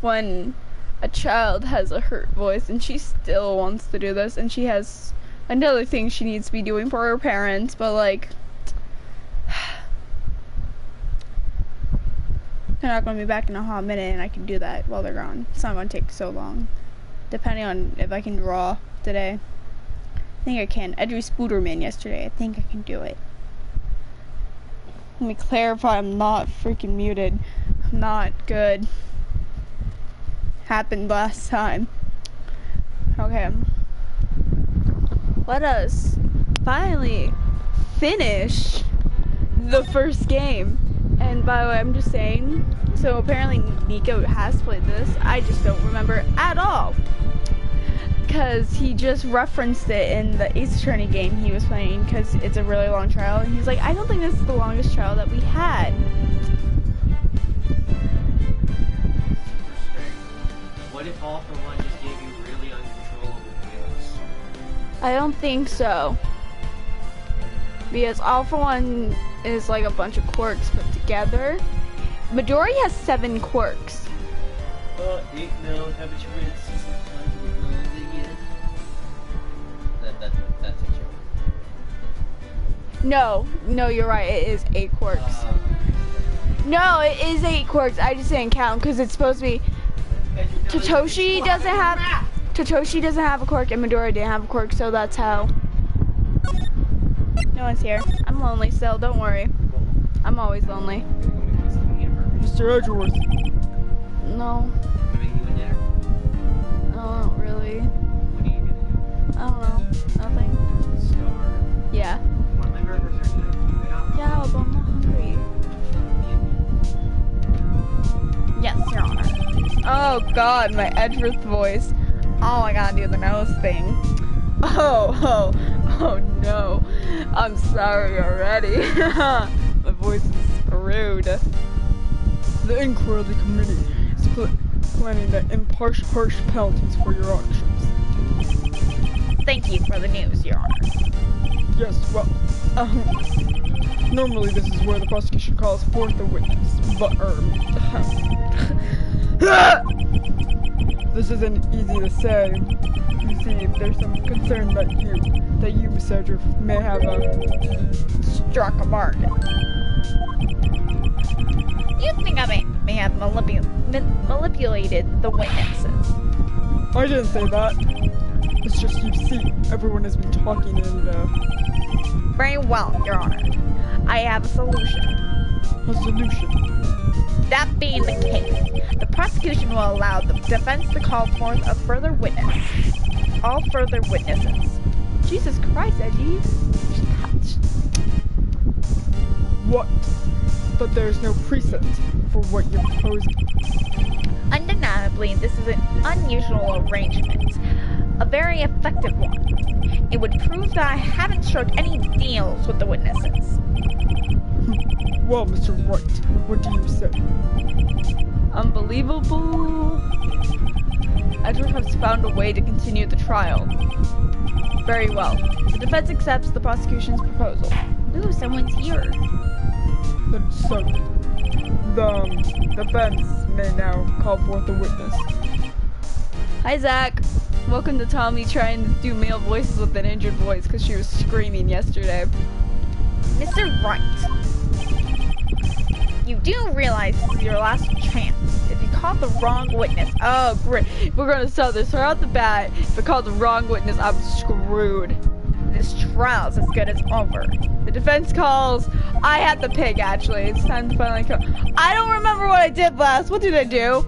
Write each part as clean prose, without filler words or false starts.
when a child has a hurt voice and she still wants to do this, and she has another thing she needs to be doing for her parents, but like they're not going to be back in a hot minute and I can do that while they're gone. It's not going to take so long, depending on if I can draw today. I think I can. I drew Spooderman yesterday. I think I can do it. Let me clarify, I'm not freaking muted. I'm not good. Happened last time. Okay. Let us finally finish the first game. And by the way, I'm just saying, so apparently Nico has played this. I just don't remember at all. Because he just referenced it in the Ace Attorney game he was playing, because it's a really long trial. And he's like, I don't think this is the longest trial that we had. What if All for One just gave you really uncontrollable wheels? I don't think so. Because All for One is like a bunch of quirks put together. Midori has 7 quirks. 8 now, haven't you read season 5 yet? That's a joke. No, you're right, it is 8 quirks. No, it is 8 quirks, I just didn't count because it's supposed to be... Totoshi doesn't have a quirk and Midori didn't have a quirk, so that's how. No one's here. I'm lonely still, don't worry. I'm always lonely. Mr. Edgeworth. No. No, not really. What are you gonna do? I don't know. Nothing. Star. Yeah. Well, my burgers are good. Yeah, but I'm not hungry. Yes, Your Honor. Oh god, my Edgeworth voice. Oh, I gotta do the nose thing. Oh no. I'm sorry already. My voice is screwed. The Inquiry Committee is planning to impart harsh penalties for your actions. Thank you for the news, Your Honor. Yes, well, normally this is where the prosecution calls forth a witness, but, this isn't easy to say. You see, there's some concern that you, Mr. Edgeworth, may have, struck a bargain. You think I may have manipulated the witnesses? I didn't say that. It's just, you see, everyone has been talking and, Very well, Your Honor. I have a solution. a solution. That being the case, the prosecution will allow the defense to call forth a further witness. All further witnesses. Jesus Christ, Edgy. What? But there's no precedent for what you're proposing. Undeniably, this is an unusual arrangement. A very effective one. It would prove that I haven't struck any deals with the witnesses. Well, Mr. Wright, what do you say? Unbelievable. Edgeworth has found a way to continue the trial. Very well. The defense accepts the prosecution's proposal. Ooh, someone's here. Then so, the defense may now call forth a witness. Hi, Zach. Welcome to Tommy trying to do male voices with an injured voice because she was screaming yesterday. Mr. Wright, you do realize this is your last chance. If you call the wrong witness, oh great, we're gonna start this right off the bat. If I call the wrong witness, I'm screwed. This trial's as good as over. The defense calls. I had the pig actually. It's time to finally call. I don't remember what I did last. What did I do?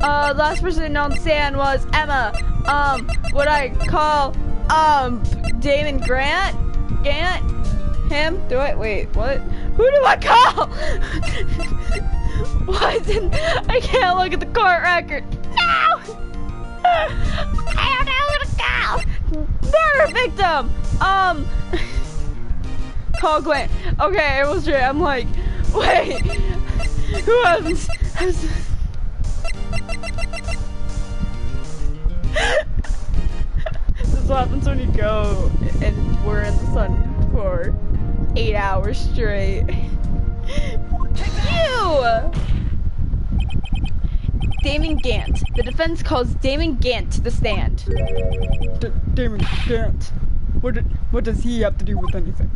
Last person on stand was Emma. What I call, Damon Grant? Him? Do I? Wait, what? Who do I call? What? I can't look at the court record. No! I don't know who to call. Murder victim! Call Glenn. Okay, it was right. I'm like, wait. Who else? This is what happens when you go and we're in the sun for 8 hours straight. You! Damon Gant. The defense calls Damon Gant to the stand. Damon Gant. What does he have to do with anything?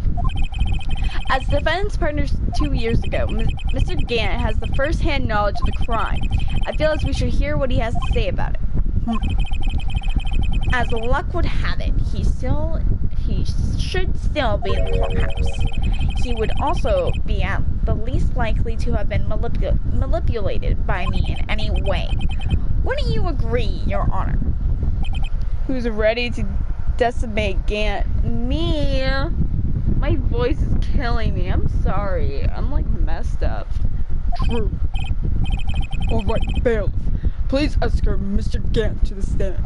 As defense partners 2 years ago, Mr. Gant has the first-hand knowledge of the crime. I feel as we should hear what he has to say about it. As luck would have it, he should still be in the courthouse. He would also be at the least likely to have been manipulated by me in any way. Wouldn't you agree, Your Honor? Who's ready to decimate Gant? Me. My voice is killing me. I'm sorry. I'm like messed up. True. Alright, bailiff. Please escort Mr. Gant to the stand.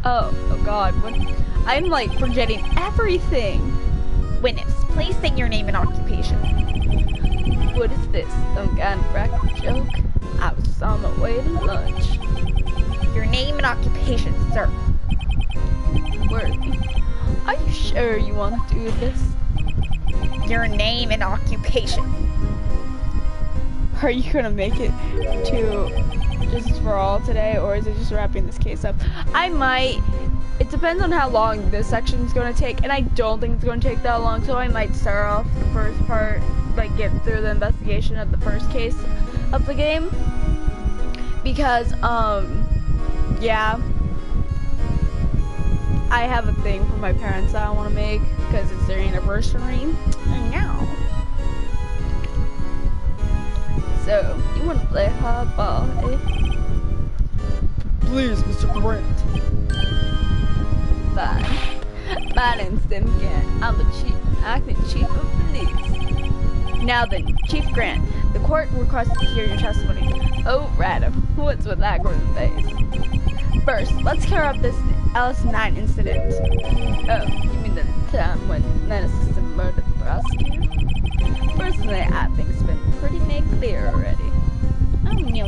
Oh God. What? I'm like forgetting everything. Witness, please state your name and occupation. What is this? Some kind of practical joke? I was on my way to lunch. Your name and occupation, sir. Worthy. Are you sure you want to do this? Your name and occupation. Are you gonna make it to Justice for All today, or is it just wrapping this case up? I might. It depends on how long this section is going to take, and I don't think it's going to take that long, so I might start off the first part, like get through the investigation of the first case of the game. Because, yeah. I have a thing for my parents that I want to make, because it's their anniversary. I know. So, you want to play hardball, eh? Please, Mr. Grant. Fine. My name's Tim Grant. I'm the acting chief of police. Now then, Chief Grant, the court requests to hear your testimony. Oh, Radham, what's with that grim face? First, let's clear up this LS9 incident. Oh, you mean the time when Nemesis murdered the prosecutor? Personally, I think it's been pretty made clear already. Oh, no.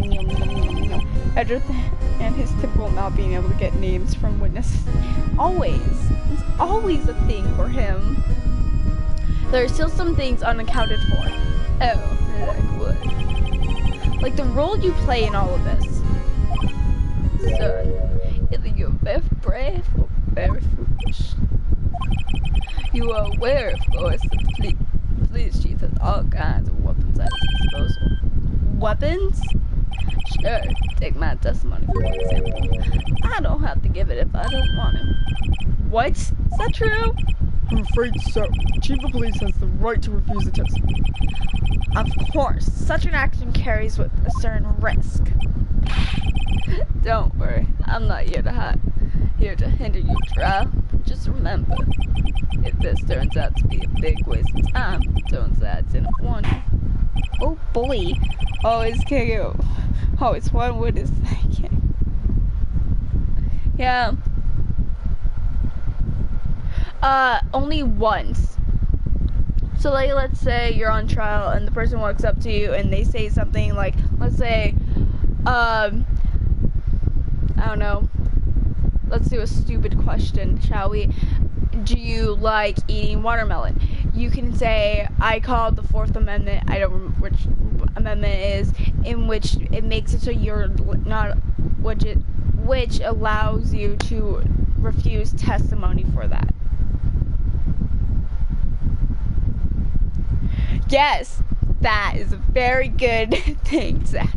Edward and his typical not being able to get names from witnesses. It's always a thing for him. There are still some things unaccounted for. Oh, like what? Like the role you play in all of this. Son, either you're very brave or very foolish. You are aware, of course, that the police chief has all kinds of weapons at his disposal. Weapons? Sure, take my testimony for example. I don't have to give it if I don't want to. What? Is that true? I'm afraid so. The chief of police has the right to refuse the testimony. Of course, such an action carries with a certain risk. Don't worry, I'm not here to hinder your trial. Just remember, if this turns out to be a big waste of time, don't say I didn't warn you. Oh boy. Always can't go. Always one witness. Yeah. Only once. So like, let's say you're on trial and the person walks up to you and they say something like, let's say, I don't know. Let's do a stupid question, shall we? Do you like eating watermelon? You can say, I called the 4th Amendment, I don't remember which amendment it is, in which it makes it so you're not, which allows you to refuse testimony for that. Yes, that is a very good thing, Zach.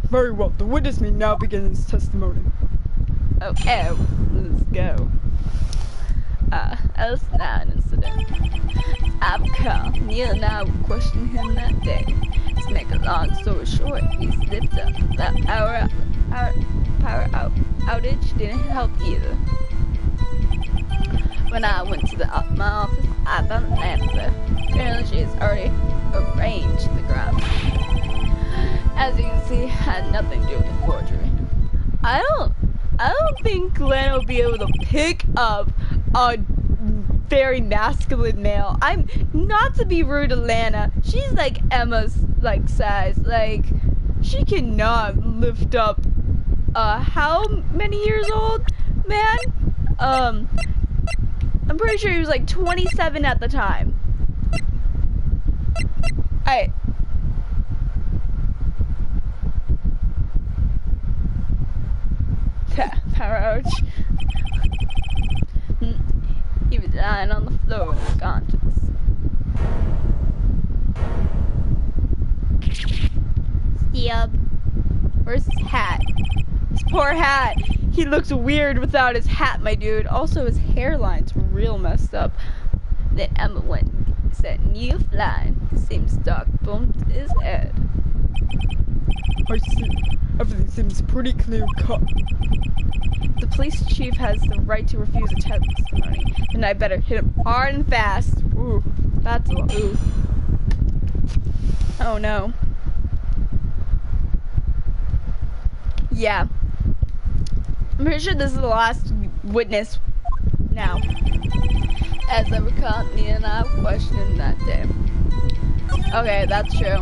Very well, the witness may now begin his testimony. Okay, let's go. LS9 incident. I've come. Neil and I were questioning him that day. To make a long story short, he slipped up. That power outage didn't help either. When I went to my office, I found an answer. Apparently she has already arranged the ground. As you can see, I had nothing to do with the forgery. I don't think Glenn will be able to pick up a very masculine male. I'm not to be rude to Lana. She's like Emma's like size. Like she cannot lift up how many years old, man? I'm pretty sure he was like 27 at the time. Power ouch. He was lying on the floor unconscious. Yep. Where's his hat? His poor hat. He looks weird without his hat, my dude. Also, his hairline's real messed up. Then Emma went and said, "You flying." The same stock bumped his head. I see. Everything seems pretty clear cut. The police chief has the right to refuse a testimony, and I better hit him hard and fast. Ooh, that's a ooh. Oh no. Yeah. I'm pretty sure this is the last witness now. As I recall, Nia and I questioned him that day. Okay, that's true.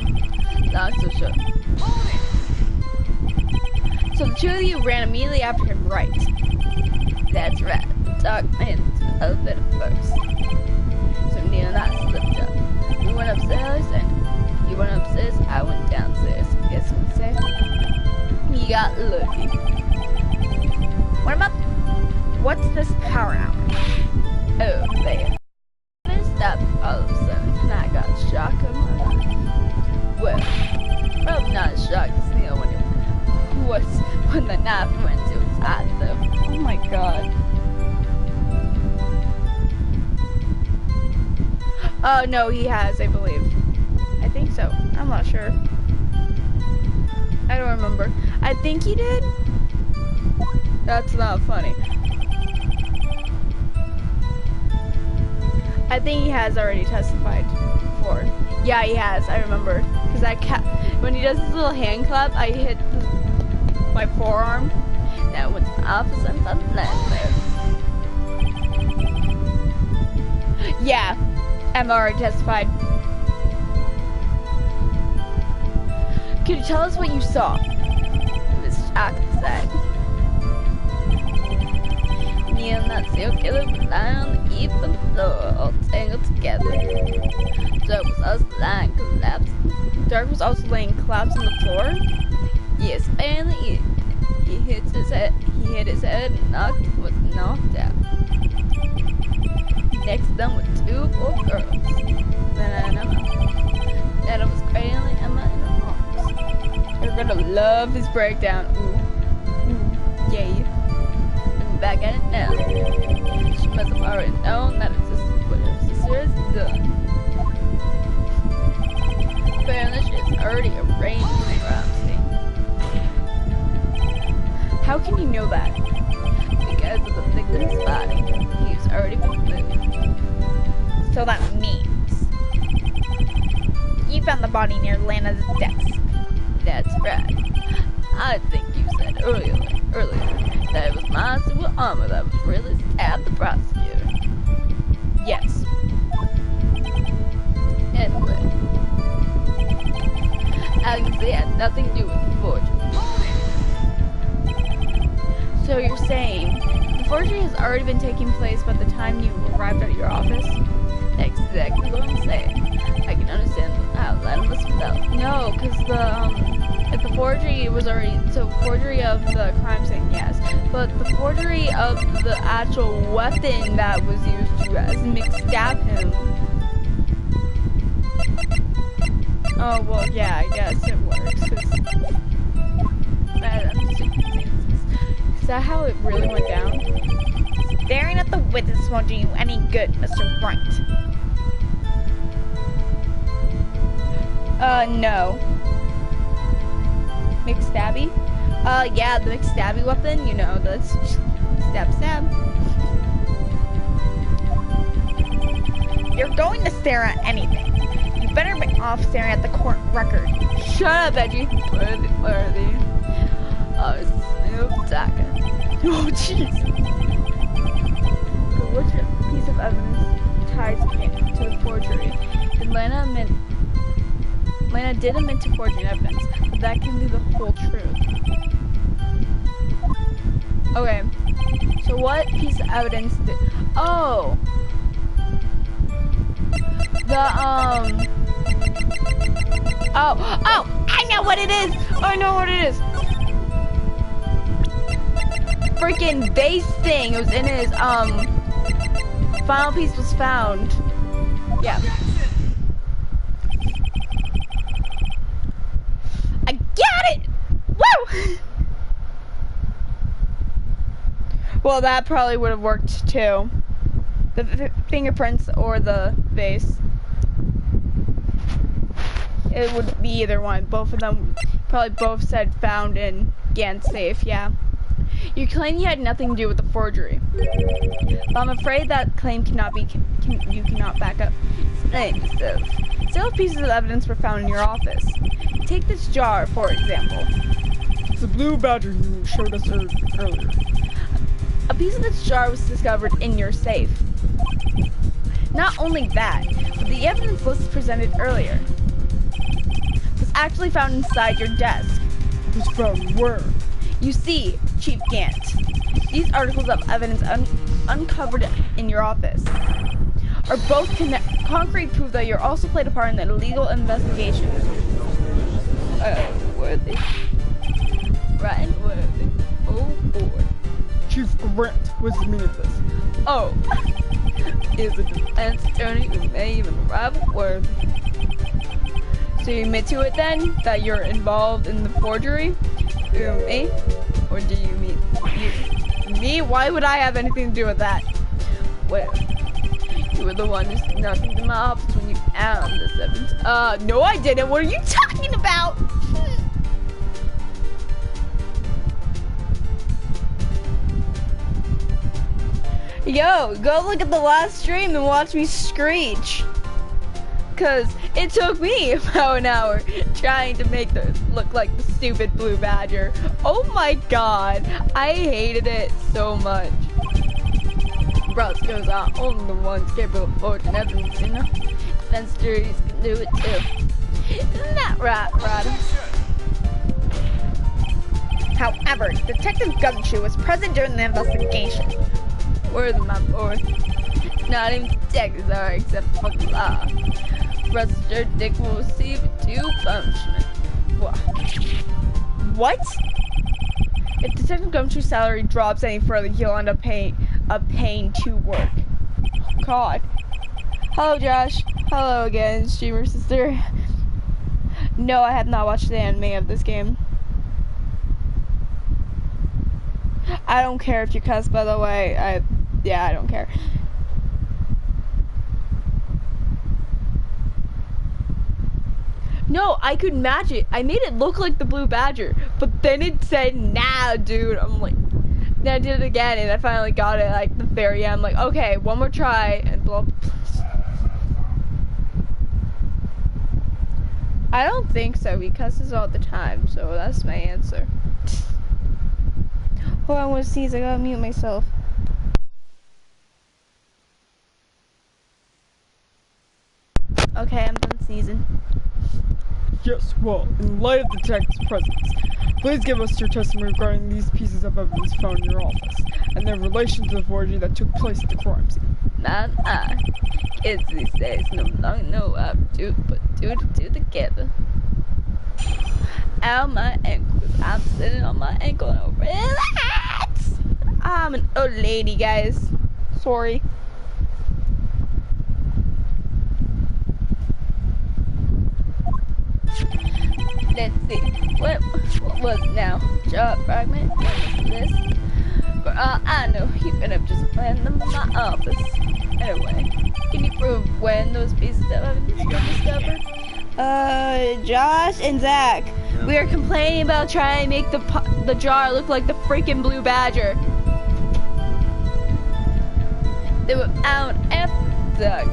Not so sure. So the two of you ran immediately after him, right? That's right. The dark man was a bit first. So Nia and I slipped up. We went upstairs and he went upstairs, I went downstairs. Guess what I'm saying? He got lucky. What's this power hour? Oh, man. I stopped all of a sudden and I got shocked on my life. Well, probably not as shocked as Neil when the knife went to his eye, though. Oh my god. Oh, no, he has, I believe. I think so. I'm not sure. I don't remember. I think he did. That's not funny. I think he has already testified before. Yeah, he has. I remember. Because when he does his little hand clap, I hit my forearm. That was the officer from the left there. Yeah, Emma already testified. Could you tell us what you saw? It was shocked inside. Me and that serial killer were lying on the even floor, all tangled together. Dark was also lying collapsed. Dark was also laying collapsed on the floor. Yes, apparently he hit his head. He hit his head and was knocked out. Next to them were two poor girls. Then Emma was cradling Emma in her arms. You're gonna love his breakdown. Ooh, ooh, yay. Back at it now. She must have already known that what her sister has done. Apparently she has already arranged the crime scene. How can you know that? Because of the victim's body. He's already been moved. So that means you found the body near Lana's desk. That's right. I think you said earlier that it was my super armor that was really stabbed the prosecutor. Yes. Anyway, I can see it had nothing to do with the forgery. So you're saying the forgery has already been taking place by the time you arrived at your office? That's exactly what I'm saying. I can understand how Lana must have felt. No, because if the forgery was already, so forgery of the crime scene, yes, but the forgery of the actual weapon that was used to as McStab him. Oh, well, yeah, I guess it works, is that how it really went down? Staring at the witness won't do you any good, Mr. Wright. No. McStabby? Yeah, the McStabby weapon, you know, the stab. You're going to stare at anything. You better be off staring at the court record. Shut up, Edgy. Worthy. Snoop Dogger. Oh, jeez. For which piece of evidence ties to the forgery? Lana did admit to forging evidence, but that can be the whole truth. Okay, so what piece of evidence did... Oh! Oh! I know what it is! I know what it is! freaking base thing. It was in his, final piece was found. Yeah. I got it! Woo! Well, that probably would have worked too. The fingerprints or the base. It would be either one. Both of them probably both said found in Gant's safe, yeah. You claim you had nothing to do with the forgery. But I'm afraid that claim cannot be, you cannot back up. Several pieces of evidence were found in your office. Take this jar, for example. It's the blue badger you showed us earlier. A piece of this jar was discovered in your safe. Not only that, but the evidence list presented earlier was actually found inside your desk. It was found where? You see, Chief Gant, these articles of evidence uncovered in your office are both concrete proof that you also played a part in the illegal investigation. Worthy. Right, worthy. Oh boy. Chief Grant, what's the meaning of this? Oh, is a defense attorney who may even arrive at Worthy. So you admit to it then, that you're involved in the forgery? Me? Or do you mean you? Me? Why would I have anything to do with that? Well, you were the one who snuck into my office when you found this evidence. No I didn't. What are you talking about? Yo, go look at the last stream and watch me screech. Cause it took me about an hour trying to make this look like the stupid blue badger. Oh my god, I hated it so much. Bros goes on, only the ones capable of forging evidence, you know? Defense juries can do it too. Isn't that right, Ryder? However, Detective Gumshoe was present during the investigation. Where's my boy? Not even detectives are except for the law. Registered dick will receive due punishment. What? If Detective Gumshoe's salary drops any further, he'll end up paying to work. God. Hello, Josh. Hello again, streamer sister. No, I have not watched the anime of this game. I don't care if you cuss, by the way. I don't care. No, I could match it. I made it look like the blue badger, but then it said, nah, dude. I'm like, then I did it again, and I finally got it, like, the very end. I'm like, okay, one more try, and blah. I don't think so. He cusses all the time, so that's my answer. Hold on, I want to sneeze. I gotta mute myself. Okay, I'm done sneezing. Yes, well, in light of the detective's presence, please give us your testimony regarding these pieces of evidence found in your office, and their relation to the forgery that took place at the crime scene. Not I. Kids these days no longer know how to do, but do together. Ow, my ankle. I'm sitting on my ankle and relax. I'm an old lady, guys. Sorry. Let's see. What was it now? Jaw fragment? This? For all I know, he could have just planned them in my office. Anyway, can you prove when those pieces of evidence were discovered? Josh and Zach, we are complaining about trying to make the jar look like the freaking blue badger. They were found after dark.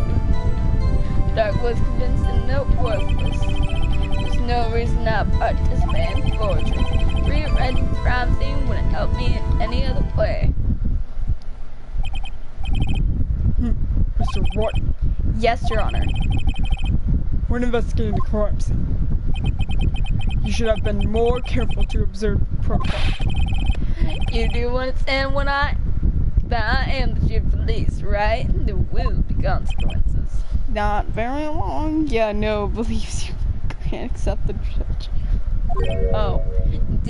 Dark was convinced and no worthless. There's no reason not participate in forgery. Rewriting the crime scene wouldn't help me in any other way. Mr. Wright. Yes, Your Honor. When investigating the crime scene, you should have been more careful to observe protocol. You do understand that I am the chief of police, right? There will be consequences. Not very long. Yeah, no, believes you can't accept the judge. Oh,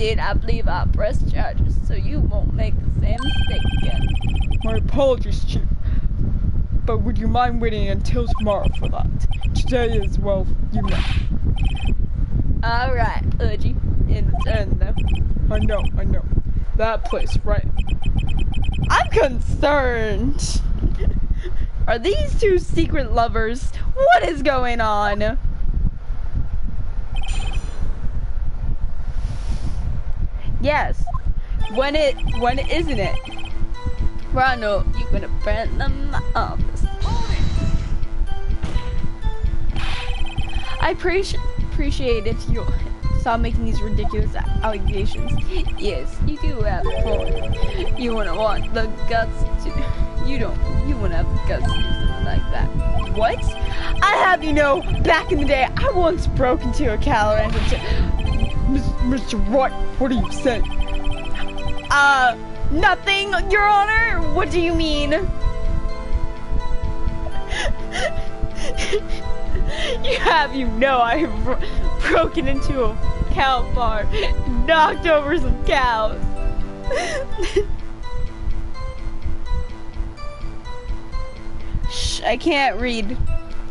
did, I believe I pressed charges, so you won't make the same mistake again. My apologies, Chief. But would you mind waiting until tomorrow for that? Today is, well, you know. Alright, Udgy. In return, though. I know. That place, right? I'm concerned. Are these two secret lovers? What is going on? Yes. When isn't it? Ronald, you're gonna burn them in my office. I appreciate if you stop making these ridiculous allegations. Yes, you do have a point. You wouldn't want the guts to. You wouldn't have the guts to do something like that. What? I have you know, back in the day, I once broke into a Calorant and Mr. Wright, what are you saying? Nothing, Your Honor. What do you mean? You know I've broken into a cow farm, knocked over some cows. Shh, I can't read.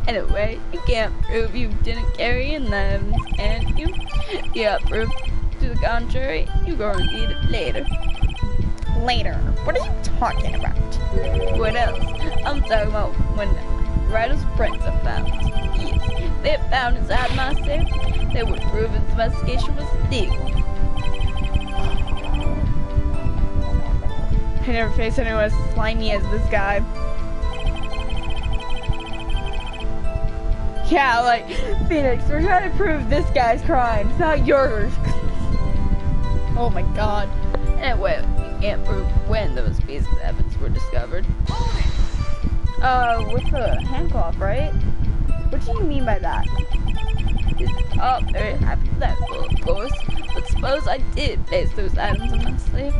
Anyway, you can't prove you didn't carry in them, and you got proof to the contrary. You're going to need it later. Later? What are you talking about? What else? I'm talking about when Ryder's prints are found. Yes, if they found inside my safe, they would prove his investigation was legal. I never faced anyone as slimy as this guy. Yeah, like, Pheonix, we're trying to prove this guy's crimes, not yours. Oh my god. Anyway, you can't prove when those pieces of evidence were discovered. With the handcloth, right? What do you mean by that? It's all very hypothetical, of course, but suppose I did place those items in my sleeve.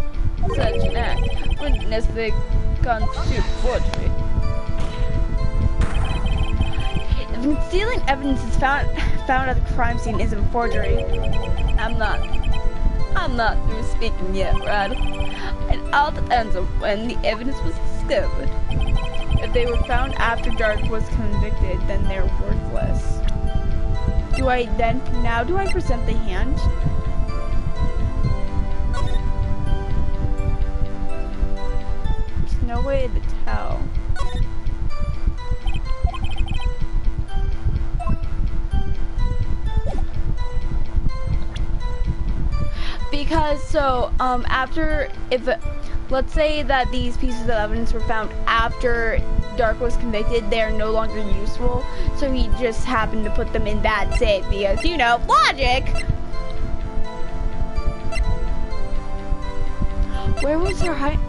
Such an act wouldn't necessarily constitute forgery. If concealing evidence is found at the crime scene isn't forgery, I'm not through speaking yet, Ryder. It all depends on when the evidence was discovered. If they were found after Dark was convicted, then they're worthless. Do I present the hand? There's no way to tell. Because let's say that these pieces of evidence were found after Dark was convicted, they're no longer useful, so he just happened to put them in that safe because, you know, logic! Where was her hide?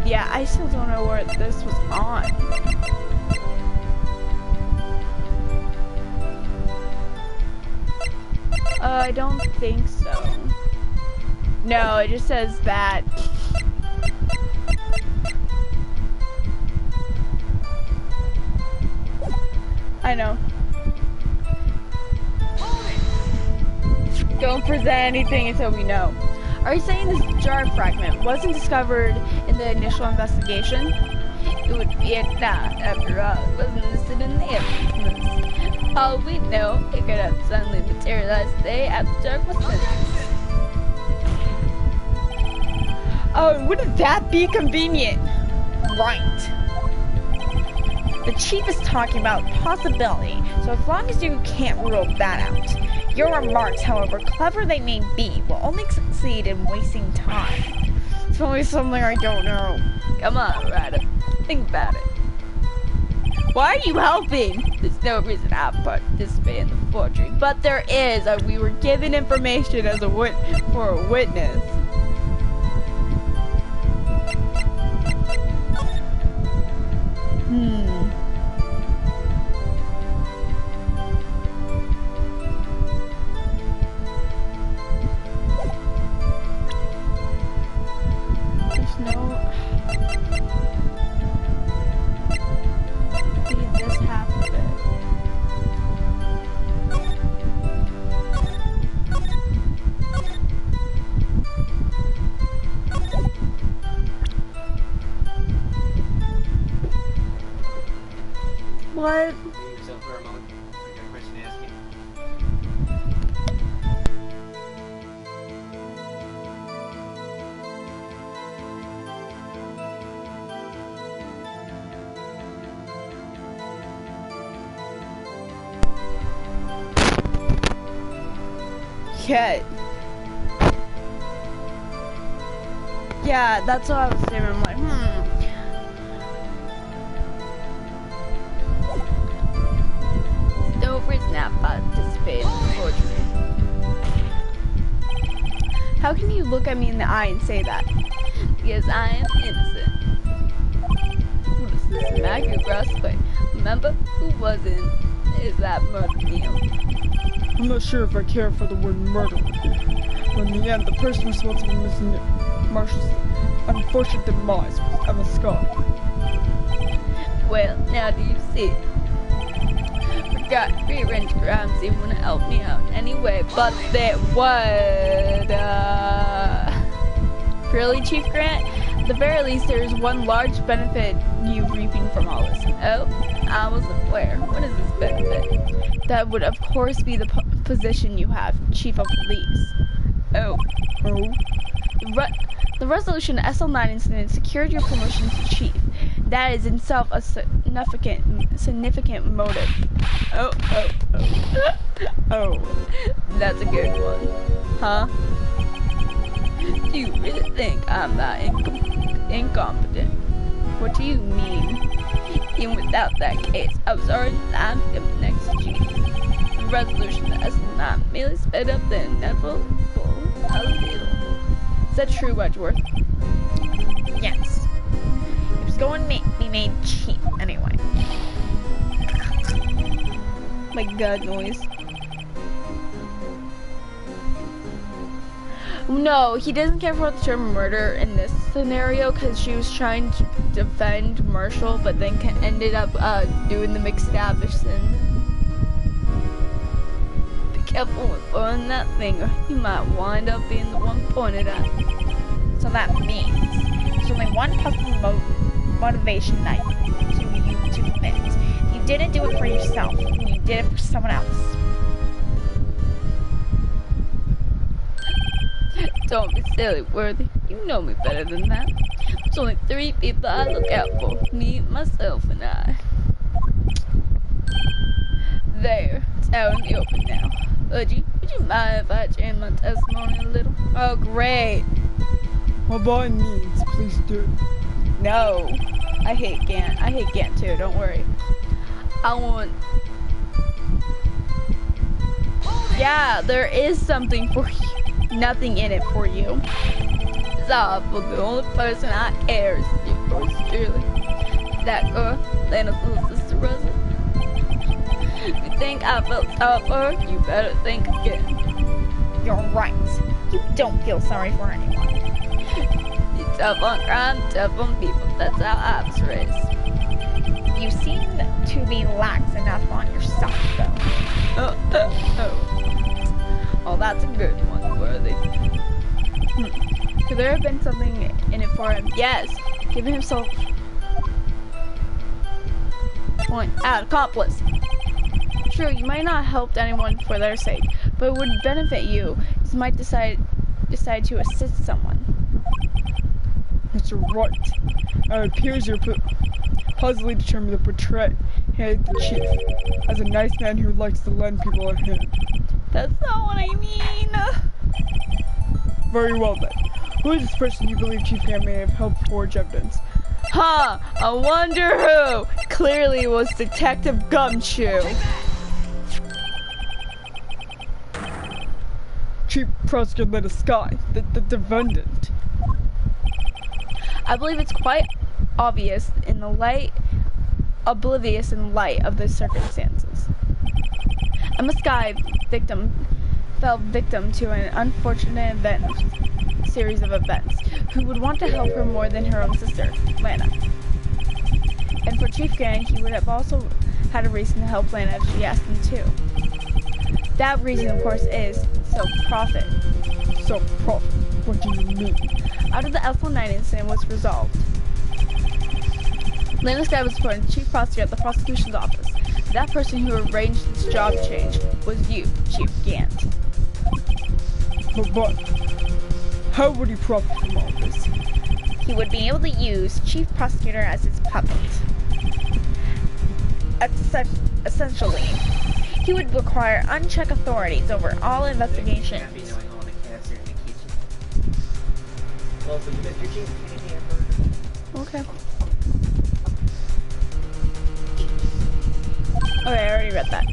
Yeah, I still don't know where this was on. I don't think so. No, it just says that. I know. Don't present anything until we know. Are you saying this jar fragment wasn't discovered in the initial investigation? It would be a not, after all, it wasn't listed in the evidence list. All we know, it could have suddenly materialized today after Dark was sentenced. Oh, wouldn't that be convenient? Right. The chief is talking about possibility, so as long as you can't rule that out. Your remarks, however clever they may be, will only succeed in wasting time. It's only something I don't know. Come on, Ryder. Think about it. Why are you helping? There's no reason I participate in the forgery, but there is. We were given information as for a witness. What? Mute yourself for a moment. I got a question to ask you. Yeah. Yeah, that's what I was saying. I'm like, Stover's not participating in forgery. How can you look at me in the eye and say that? Because I am innocent. Smack you across the face. Remember who wasn't? Is that murder deal? I'm not sure if I care for the word murder. But in the end, the person responsible for Mrs. Marshall's unfortunate demise was Emma Scott. Well, now do you see? Forgot rearrange crimes, even want to help me out anyway, but that would, Really, Chief Grant? At the very least, there is one large benefit you reaping from all this. Oh, I wasn't aware. What is this benefit? That would, of course, be the position you have, Chief of Police. Oh. The resolution of SL9 incident secured your promotion to Chief. That is in itself a significant motive. Oh. Oh, that's a good one. Huh? Do you really think I'm that incompetent? What do you mean? Even without that case, I was already I'm the next Chief. The resolution of SL9 merely sped up the inevitable a little. Is that true, Wedgeworth? Yes. He was going to be made Chief anyway. My god noise. No, he doesn't care for the term murder in this scenario because she was trying to defend Marshall, but then ended up doing the McStavish. Be careful with throwing that finger. You might wind up being the one pointed at. So that means there's only one possible motivation that you to commit. You didn't do it for yourself. You did it for someone else. Don't be silly, Worthy. You know me better than that. There's only 3 people I look out for. Me, myself, and I. There. It's out in the open now. Would you mind if I change my testimony a little? Oh, great. Well, by all means, please do. No. I hate Gant. I hate Gant too, don't worry. I want... Yeah, there is something for you. Nothing in it for you. It's awful. The only person I care is yours truly. That girl, Lana's little sister, Rosa. If you think I felt sorry for her, you better think again. You're right. You don't feel sorry for anyone. You're tough on crime, tough on people. That's how I was raised. You seem to be lax enough on yourself, though. Oh, that's a good one, Worthy. Could there have been something in it for him? Yes. Giving himself point out accomplice. True, you might not have helped anyone for their sake, but it would benefit you. You might decide to assist someone. Mr. Wright, it appears you're puzzily determined to portray the Chief as a nice man who likes to lend people a hand. That's not what I mean. Very well then. Who is this person you believe Chief Hand may have helped forge evidence? Huh, I wonder who. Clearly it was Detective Gumshoe. Chief Prosecutor Lena Sky, the defendant. I believe it's quite oblivious in light of the circumstances. Emma Sky fell victim to an unfortunate series of events, who would want to help her more than her own sister, Lana. And for Chief Grant, he would have also had a reason to help Lana if she asked him to. That reason, of course, is self-profit. Self-profit? What do you mean? After the SL9 incident was resolved, Lena Sky was appointed chief prosecutor at the prosecution's office. That person who arranged this job change was you, Chief Gant. But how would he profit from all this? He would be able to use chief prosecutor as his puppet. Essentially, he would require unchecked authorities over all investigations. Okay. Okay, I already read that.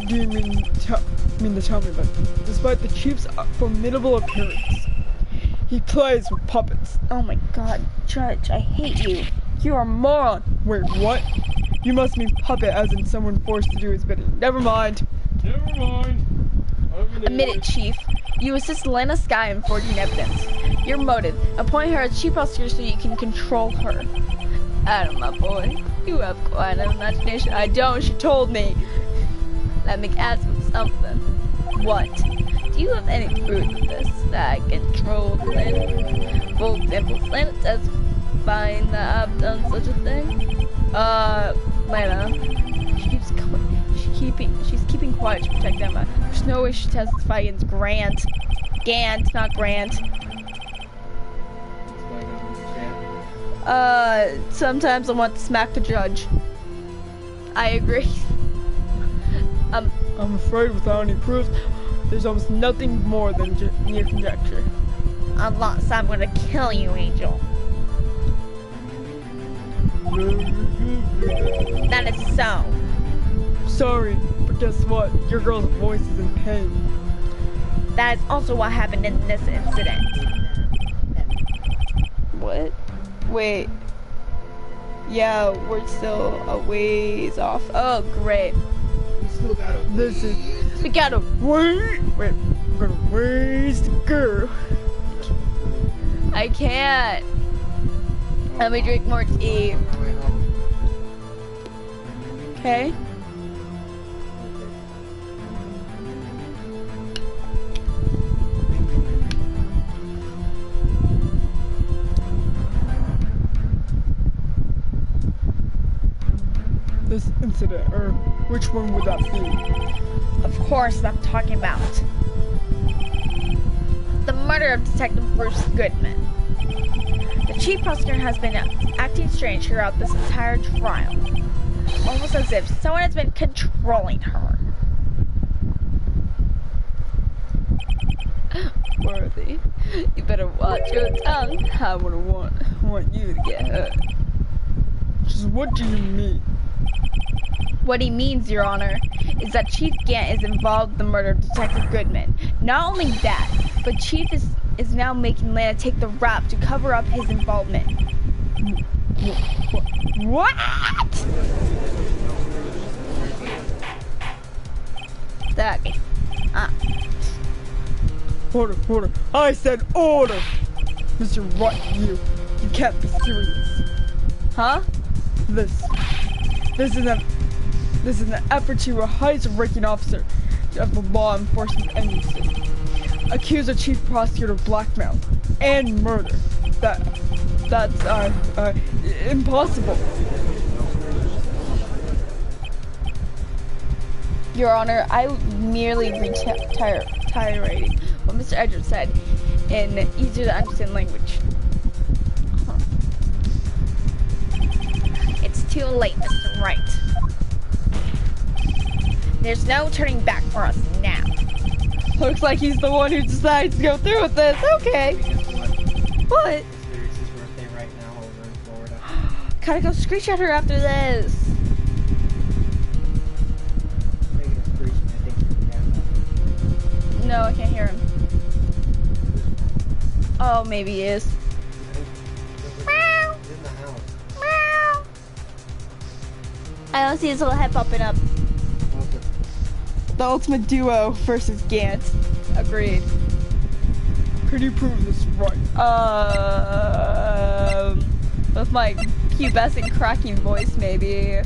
Do you mean to tell me that despite the chief's formidable appearance, he plays with puppets? Oh my god, Judge, I hate you. You're a moron. Wait, what? You must mean puppet as in someone forced to do his bidding. Never mind. Admit it, Chief. You assist Lena Sky in forging evidence. Your motive, appoint her as chief prosecutor so you can control her. Adam, my boy, you have quite an imagination. I don't, she told me. Let me ask him something. What? Do you have any proof of this, that I control Lena? For example, Lena testifying that I've done such a thing? Lena, she's keeping quiet to protect Emma. There's no way she testified against Grant. Gant, not Grant. Sometimes I want to smack the judge. I agree. I'm afraid without any proof, there's almost nothing more than mere conjecture. Unless I'm gonna kill you, Angel. That is so. Sorry, but guess what? Your girl's voice is in pain. That is also what happened in this incident. What? Wait. Yeah, we're still a ways off. Oh, great. We gotta wait. We're gonna ways to go. I can't. Let me drink more tea. Okay. This incident, or which one would that be? Of course, I'm talking about the murder of Detective Bruce Goodman. The chief prosecutor has been acting strange throughout this entire trial, almost as if someone has been controlling her. Worthy, you better watch your tongue. I wouldn't want you to get hurt. Just what do you mean? What he means, Your Honor, is that Chief Gant is involved in the murder of Detective Goodman. Not only that, but Chief is now making Lana take the rap to cover up his involvement. What? That. Order. I said order! Mr. Wright, you can't be serious. Huh? This is an effort to a highest-ranking officer of the law enforcement agency. Accuse a chief prosecutor of blackmail and murder. That's impossible. Your Honor, I merely reiterating what Mr. Edwards said in easier to understand language. It's too late, Mr. Wright. There's no turning back for us now. Looks like he's the one who decides to go through with this. Okay. What? Gotta go screech at her after this. No, I can't hear him. Oh, maybe he is. Meow. Meow. I don't see his little head popping up. The ultimate duo versus Gant. Agreed. Could you prove this right? With my pubescent cracking voice, maybe.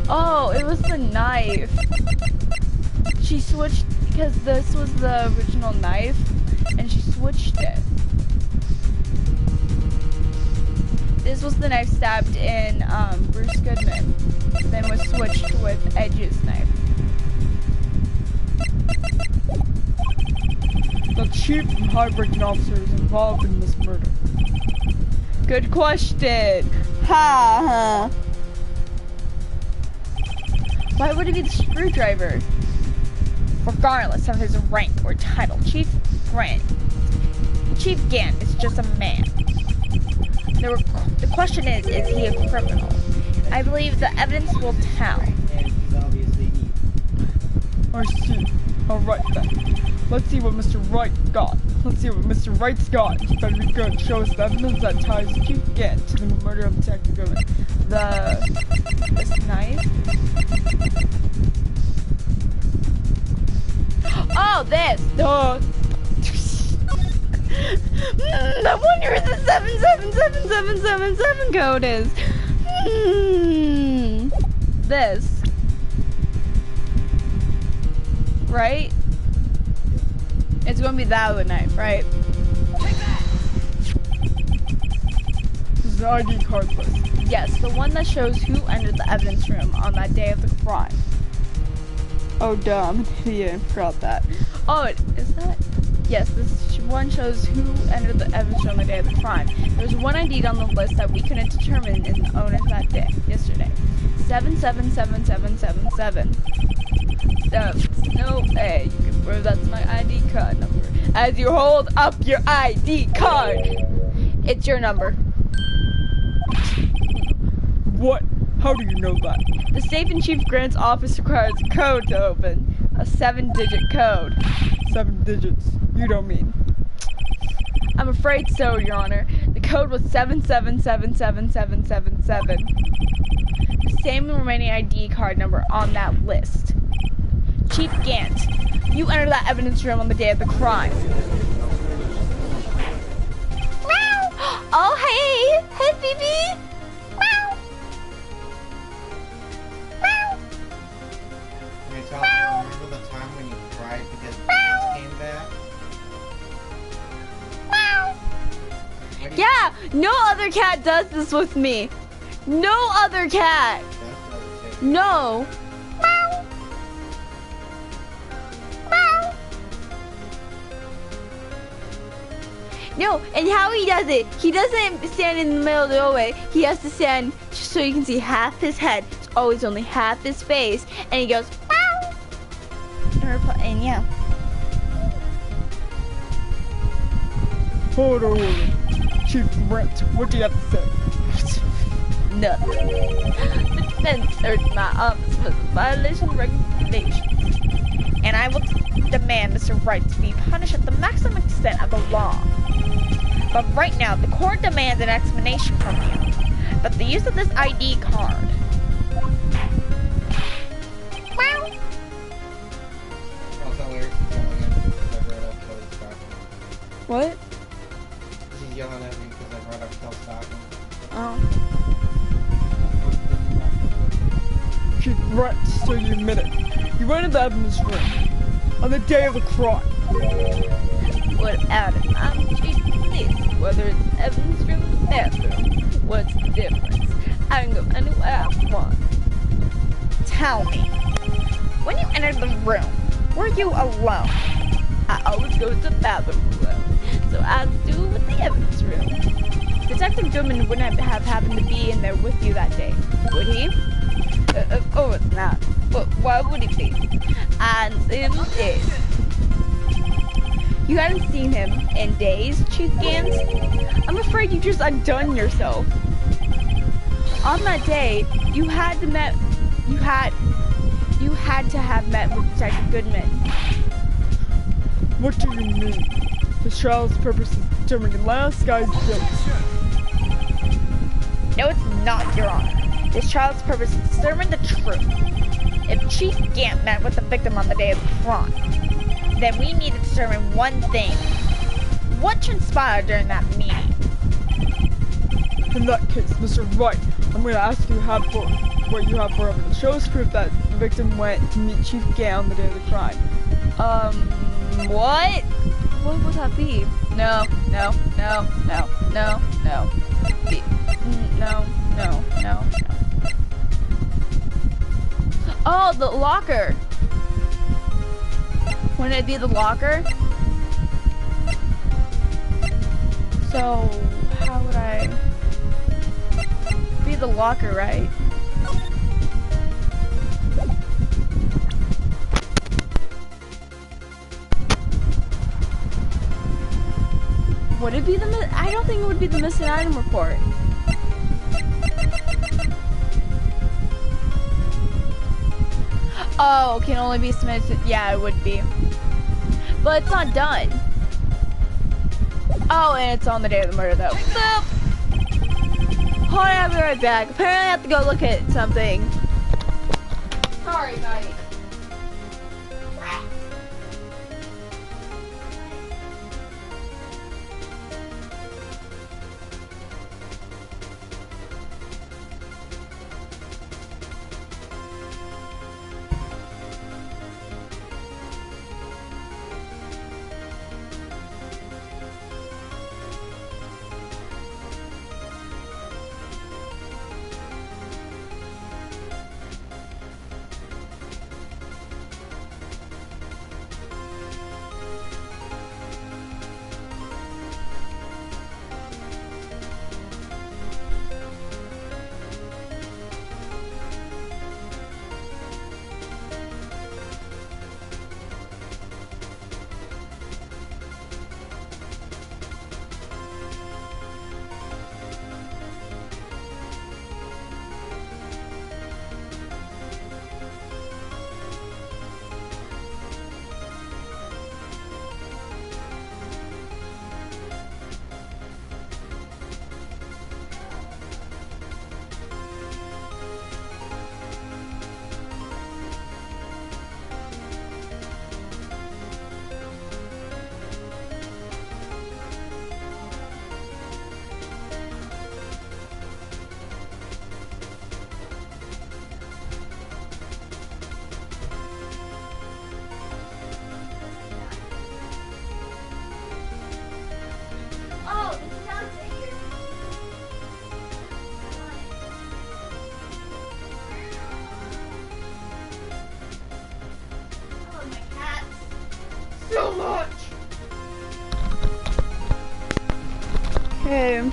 Oh, it was the knife. She switched because this was the original knife, and she switched it. This was the knife stabbed in Bruce Goodman, then was switched with Edge's knife. The chief and high-ranking officer is involved in this murder. Good question. Ha! Why would it be the screwdriver? Regardless of his rank or title, Chief Gant is just a man. The question is he a criminal? I believe the evidence will tell. And he's obviously evil. I see. Alright then. Let's see what Mr. Wright got. Let's see what Mr. Wright's got. He better be good. Show us the evidence that ties Chief Gant to the murder of Detective Goodman. This knife? Oh, this! Duh! I wonder what the 777777 code is. This. Right? It's gonna be that other knife, right? This is an ID card list. Yes, the one that shows who entered the evidence room on that day of the crime. Oh, dumb. Yeah, forgot that. Oh, is that? Yes, this one shows who entered the evidence room on the day of the crime. There's one ID on the list that we couldn't determine in the owner that day, yesterday. 777777. No way. You can prove that's my ID card number. As you hold up your ID card. It's your number. What? How do you know that? The safe in Chief Grant's office requires a code to open. A 7-digit code. 7 digits. You don't mean. I'm afraid so, Your Honor. The code was 77777777. The same remaining ID card number on that list. Chief Gant, you entered that evidence room on the day of the crime. Meow! Oh, hey! Hey, baby! Meow! Meow! Can you tell me, remember the time when you cried because bees came back? Yeah, no other cat does this with me. No other cat. No. Meow. Meow. No, and how he does it, he doesn't stand in the middle of the doorway. He has to stand just so you can see half his head. It's always only half his face. And he goes, meow. And yeah. Hold on. Chief Brent, what do you have to say? Nothing. The defense searched my office for the violation of regulations. And I will demand Mr. Wright to be punished at the maximum extent of the law. But right now, the court demands an explanation from you. But the use of this ID card. Meow. Also, Eric's yelling at me because I brought up Kelly Stockton. What? He's yelling at me because I brought up Kelly Stockton. Oh. Chief Brent, so you admit it. You went in the evidence room on the day of the crime. Without it, I'm chief of police. Whether it's the evidence room or the bathroom, what's the difference? I can go anywhere I want. Tell me, when you entered the room, were you alone? I always go to the bathroom alone, so I do with the evidence room. Detective Goodman wouldn't have happened to be in there with you that day, would he? Of course not. But why would he be? I hadn't seen him in days. You hadn't seen him in days, Chief Gant? I'm afraid you just undone yourself. On that day, you had to have met with Detective Goodman. What do you mean? The trial's purpose is determining the last guy's guilt. No, it's not, Your Honor. This trial's purpose is to determine the truth. If Chief Gant met with the victim on the day of the crime, then we need to determine one thing. What transpired during that meeting? In that case, Mr. Wright, I'm going to ask you what you have for evidence. Show us proof that the victim went to meet Chief Gant on the day of the crime. What? What would that be? No. the locker. Wouldn't it be the locker? So, how would I... Be the locker, right? Would it be the... I don't think it would be the missing item report. Oh, can only be submitted to... Yeah, it would be. But it's not done. Oh, and it's on the day of the murder, though. Boop! Hold on, I'll be right back. Apparently I have to go look at something. Sorry, buddy. Okay.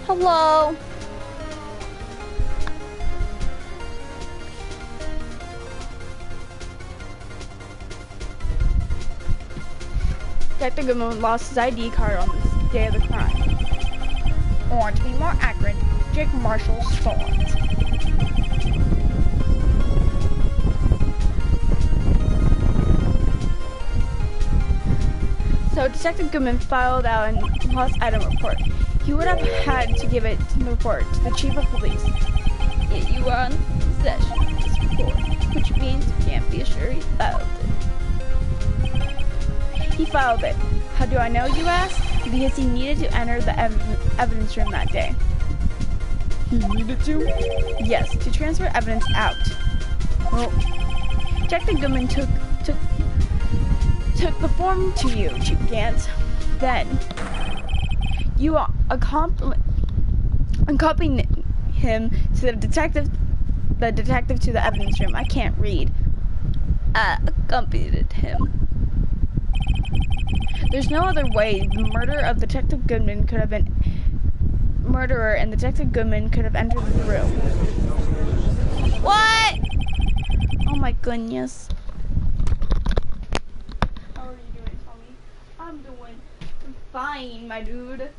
Hello. Detective Goodman lost his ID card on the day of the crime. Or to be more accurate, Jake Marshall stole it. So Detective Goodman filed out a lost item report. He would have had to give it the report to the chief of police. Yet you are in possession of this report, which means you can't be sure he filed it. He filed it. How do I know, you ask? Because he needed to enter the evidence room that day. He needed to? Yes, to transfer evidence out. Well, Detective Goodman took the form to you, Chief Gantz. Then, you accompanied him to the detective to the evidence room. I can't read. Accompanied him. There's no other way the murder of Detective Goodman could have been murderer and Detective Goodman could have entered the room. What? Oh my goodness. How are you doing, Tommy? I'm doing fine, my dude.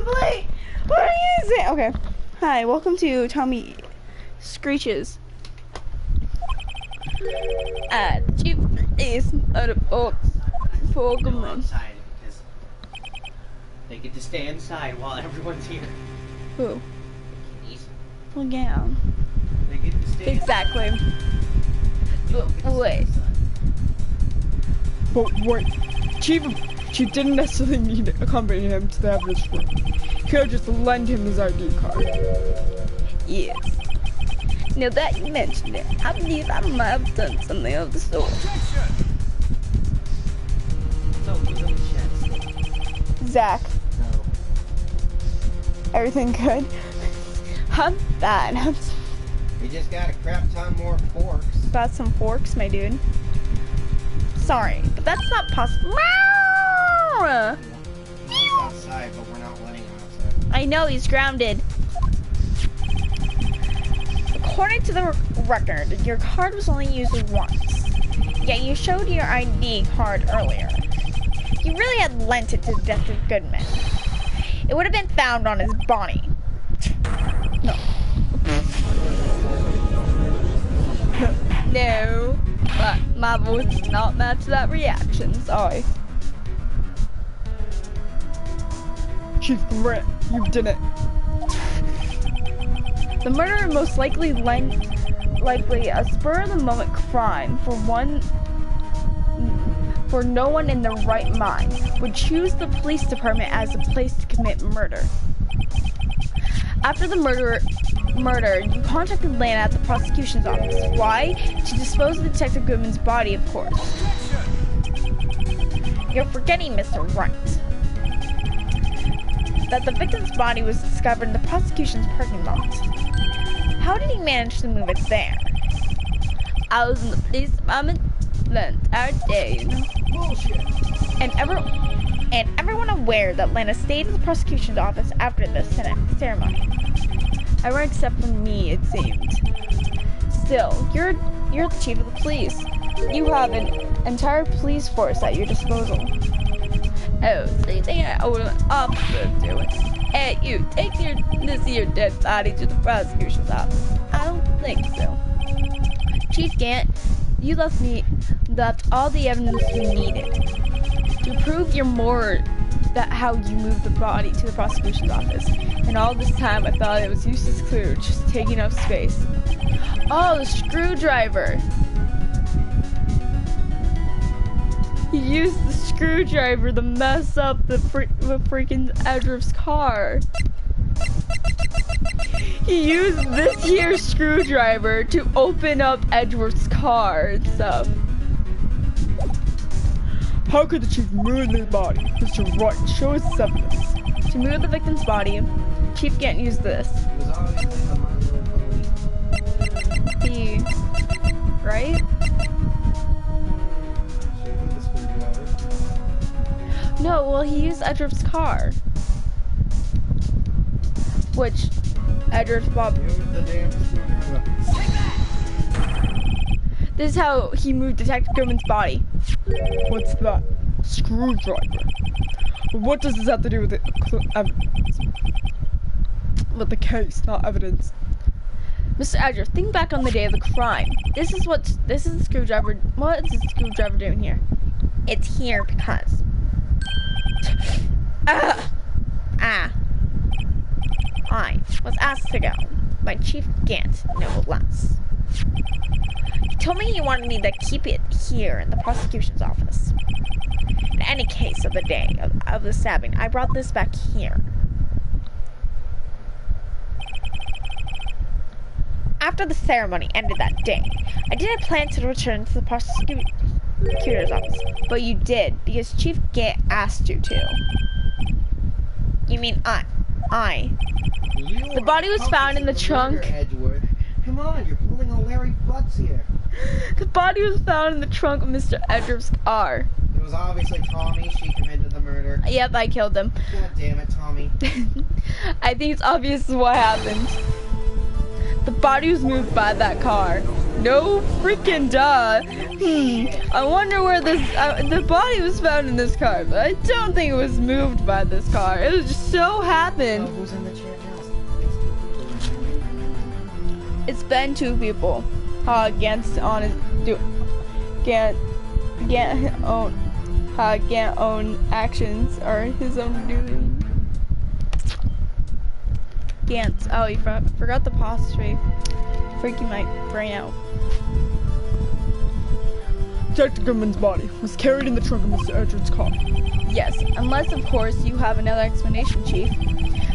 complete. What is it? Okay. Hi, welcome to Tommy Screeches. Chief is a box for Go women. outside because they get to stay inside while everyone's here. Who? Kitties. Well, yeah. They get to stay Exactly. Wait. But wait, Chief didn't necessarily need to accompany him to the evidence room. He could just lend him his ID card. Yes. Now that you mentioned it, I believe I might have done something of the sort. No, we don't chat. Zach, No. everything good? I'm bad. I'm We just got a crap ton more forks. got some forks, my dude. Sorry, but that's not possible. He's outside, but we're not letting him outside. I know he's grounded. According to the record, your card was only used once. Yet you showed your ID card earlier. You really had lent it to Detective Goodman. It would have been found on his body. No, but my voice does not match that reaction. Sorry. Chief Grant, you did it. The murderer most likely a spur-of-the-moment crime for no one in their right mind would choose the police department as a place to commit murder. After the murder, you contacted Lana at the prosecution's office. Why? To dispose of Detective Goodman's body, of course. You're forgetting, Mr. Wright, that the victim's body was discovered in the prosecution's parking lot. How did he manage to move it there? I was in the police department the entire day. And everyone aware that Lana stayed in the prosecution's office after this ceremony. Everyone except for me, it seemed. Still, you're the chief of the police. You have an entire police force at your disposal. Oh, so you think I owe an officer to it? Hey, you, take this here dead body to the prosecution's office. I don't think so. Chief Gant, you left all the evidence we needed to prove that how you moved the body to the prosecution's office. And all this time I thought it was useless clue, just taking up space. Oh, the screwdriver! He used the screwdriver to mess up the freaking Edriff's car. He used this here screwdriver to open up Edward's car and stuff. How could the chief move the body? Mr. Wright, show us evidence. To move the victim's body, Chief can't use this. It was always with the My Little Pony. Right? Should we just figure it out? No, well he used Edriff's car. Which Edriff Bob. Use the damn screwdriver. This is how he moved Detective Goodman's body. What's that? Screwdriver. What does this have to do with the evidence? With the case, not evidence. Mr. Edriff, think back on the day of the crime. This is the screwdriver. What is the screwdriver doing here? It's here because... I was asked to go by Chief Gant, no less. He told me he wanted me to keep it here in the prosecution's office. In any case of the day of the stabbing, I brought this back here. After the ceremony ended that day, I didn't plan to return to the prosecutor's office, but you did because Chief Gant asked you to. You mean I? You The body was are found in the accomplice trunk. of the murder, Edgeworth. Come on, you're pulling a Larry Butts here. The body was found in the trunk of Mr. Edriff's car. It was obviously Tommy. She committed the murder. Yep, I killed him. God damn it, Tommy. I think it's obvious what happened. The body was moved by that car. No freaking duh. I wonder where this, the body was found in this car, but I don't think it was moved by this car. It was just so happened. Who's in the chat now? It's been 2 people. Gant's on his Gant own actions are his own doing. Gant. Oh, you forgot the apostrophe. Freaking my brain out. Detective Goodman's body was carried in the trunk of Mr. Edwards' car. Yes, unless of course you have another explanation, Chief.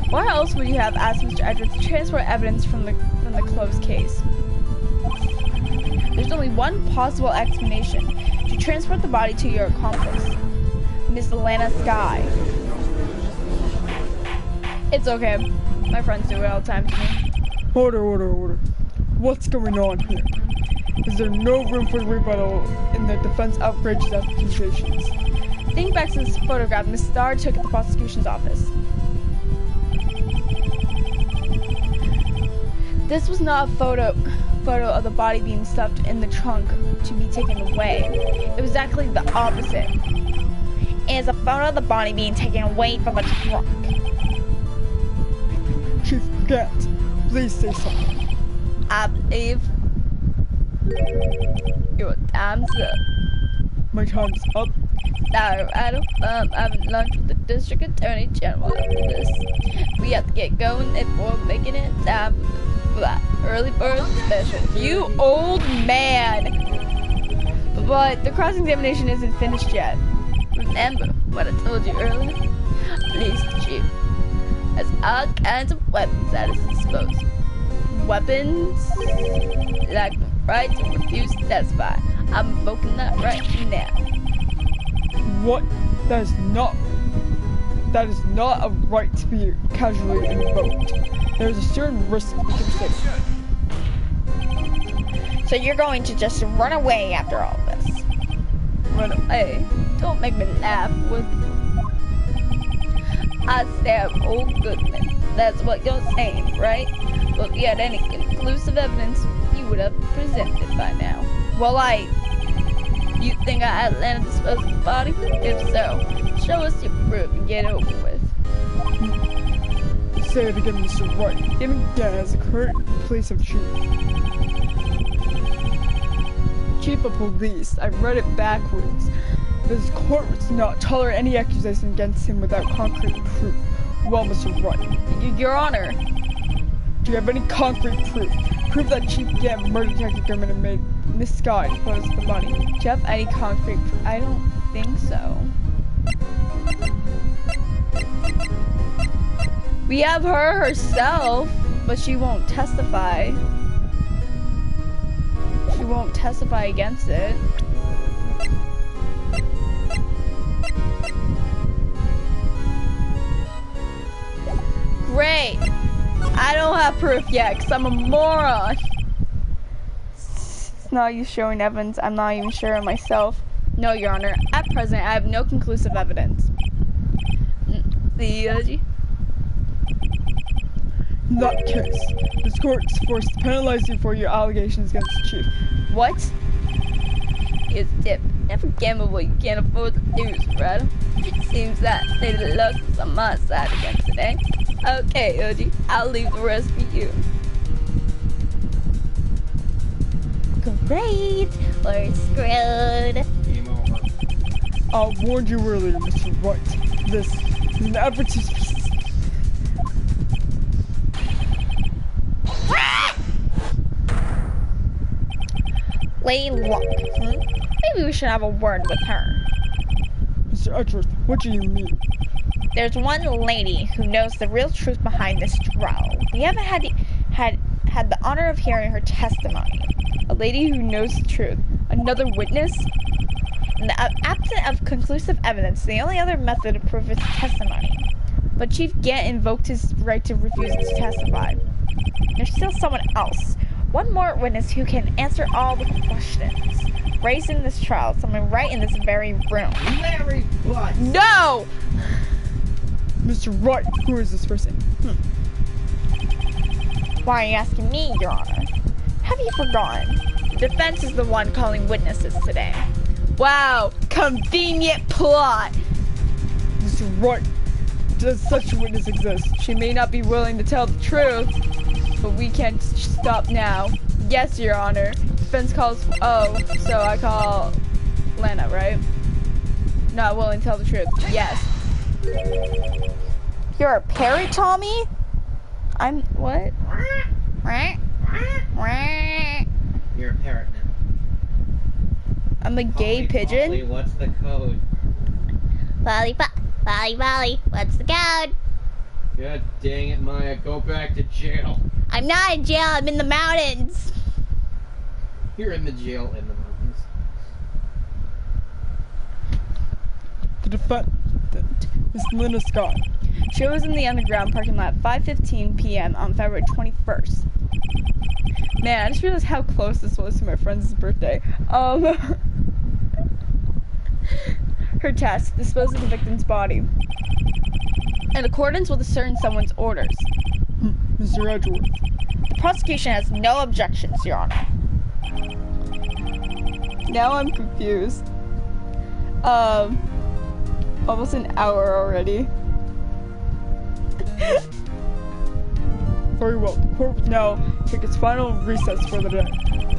Why else would you have asked Mr. Edwards to transport evidence from the closed case? There's only one possible explanation: to transport the body to your accomplice, Miss Lana Sky. It's okay. My friends do it all the time to me. Order. What's going on here? Is there no room for rebuttal in the defense outrageous accusations? Think back to this photograph Miss Starr took at the prosecution's office. This was not a photo of the body being stuffed in the trunk to be taken away. It was exactly the opposite. It is a photo of the body being taken away from the trunk. Chief Gant, please say something. I believe your time's up. My time's up. No, I don't. Having lunch with the district attorney general after this. We have to get going before making it time for that early bird special. You old man! But the cross-examination isn't finished yet. Remember what I told you earlier? Police chief has all kinds of weapons at his disposal. Weapons like the right to refuse to testify. I'm invoking that right now. What? That is not a right to be casually invoked. There is a certain risk we can take. So you're going to just run away after all this? Run away? Don't make me laugh with. I said old Goodman. That's what you're saying, right? Well, if you had any conclusive evidence, you would have presented it by now. Well, you think I had Lana dispose of the body? If so, show us your proof and get it over with. Say it again, Mr. Wright. Giving Gant as the current place of chief. Chief of Police, I read it backwards. This court does not tolerate any accusation against him without concrete proof. Well, Mr. Wright. Your Honor. Do you have any concrete proof? Proof that Chief Gant murdered Detective Goodman and made Miss Sky dispose of the body. Do you have any concrete proof? I don't think so. We have her herself, but she won't testify. She won't testify against it. Great! I don't have proof yet, because I'm a moron. It's not you showing evidence. I'm not even sure of myself. No, Your Honor. At present, I have no conclusive evidence. In that case, this court is forced to penalize you for your allegations against the chief. What? It's tip. Never gamble what you can't afford to lose, right? Seems that Lady Luck is on my side again today. Okay, Uji, I'll leave the rest for you. Great, we're screwed. I warned you earlier, Mr. Wright. This is an advertisement. Lady Luck. Maybe we should have a word with her. Mr. Edwards, what do you mean? There's one lady who knows the real truth behind this trial. We haven't had the honor of hearing her testimony. A lady who knows the truth. Another witness? Absent of conclusive evidence, the only other method to prove is testimony. But Chief Gant invoked his right to refuse to testify. There's still someone else. One more witness who can answer all the questions raised in this trial. Someone right in this very room. Larry Butts. No! Mr. Wright, who is this person? Why are you asking me, Your Honor? Have you forgotten? The defense is the one calling witnesses today. Wow, convenient plot. Mr. Wright, does such a witness exist? She may not be willing to tell the truth, but we can't stop now. Yes, Your Honor. Defense calls, oh, so I call Lana, right? Not willing to tell the truth. Yes. You're a parrot, Tommy? I'm what? You're a parrot now. I'm a gay pigeon. Polly, what's the code? Polly, what's the code? God dang it, Maya, go back to jail. I'm not in jail, I'm in the mountains. You're in the jail in the mountains. The defendant, Miss Linda Scott. She was in the underground parking lot at 5:15 p.m. on February 21st. Man, I just realized how close this was to my friend's birthday. Her task, dispose of the victim's body in accordance with a certain someone's orders. Mr. Edgeworth. The prosecution has no objections, Your Honor. Now I'm confused. Almost an hour already. Very well. The court will now take its final recess for the day.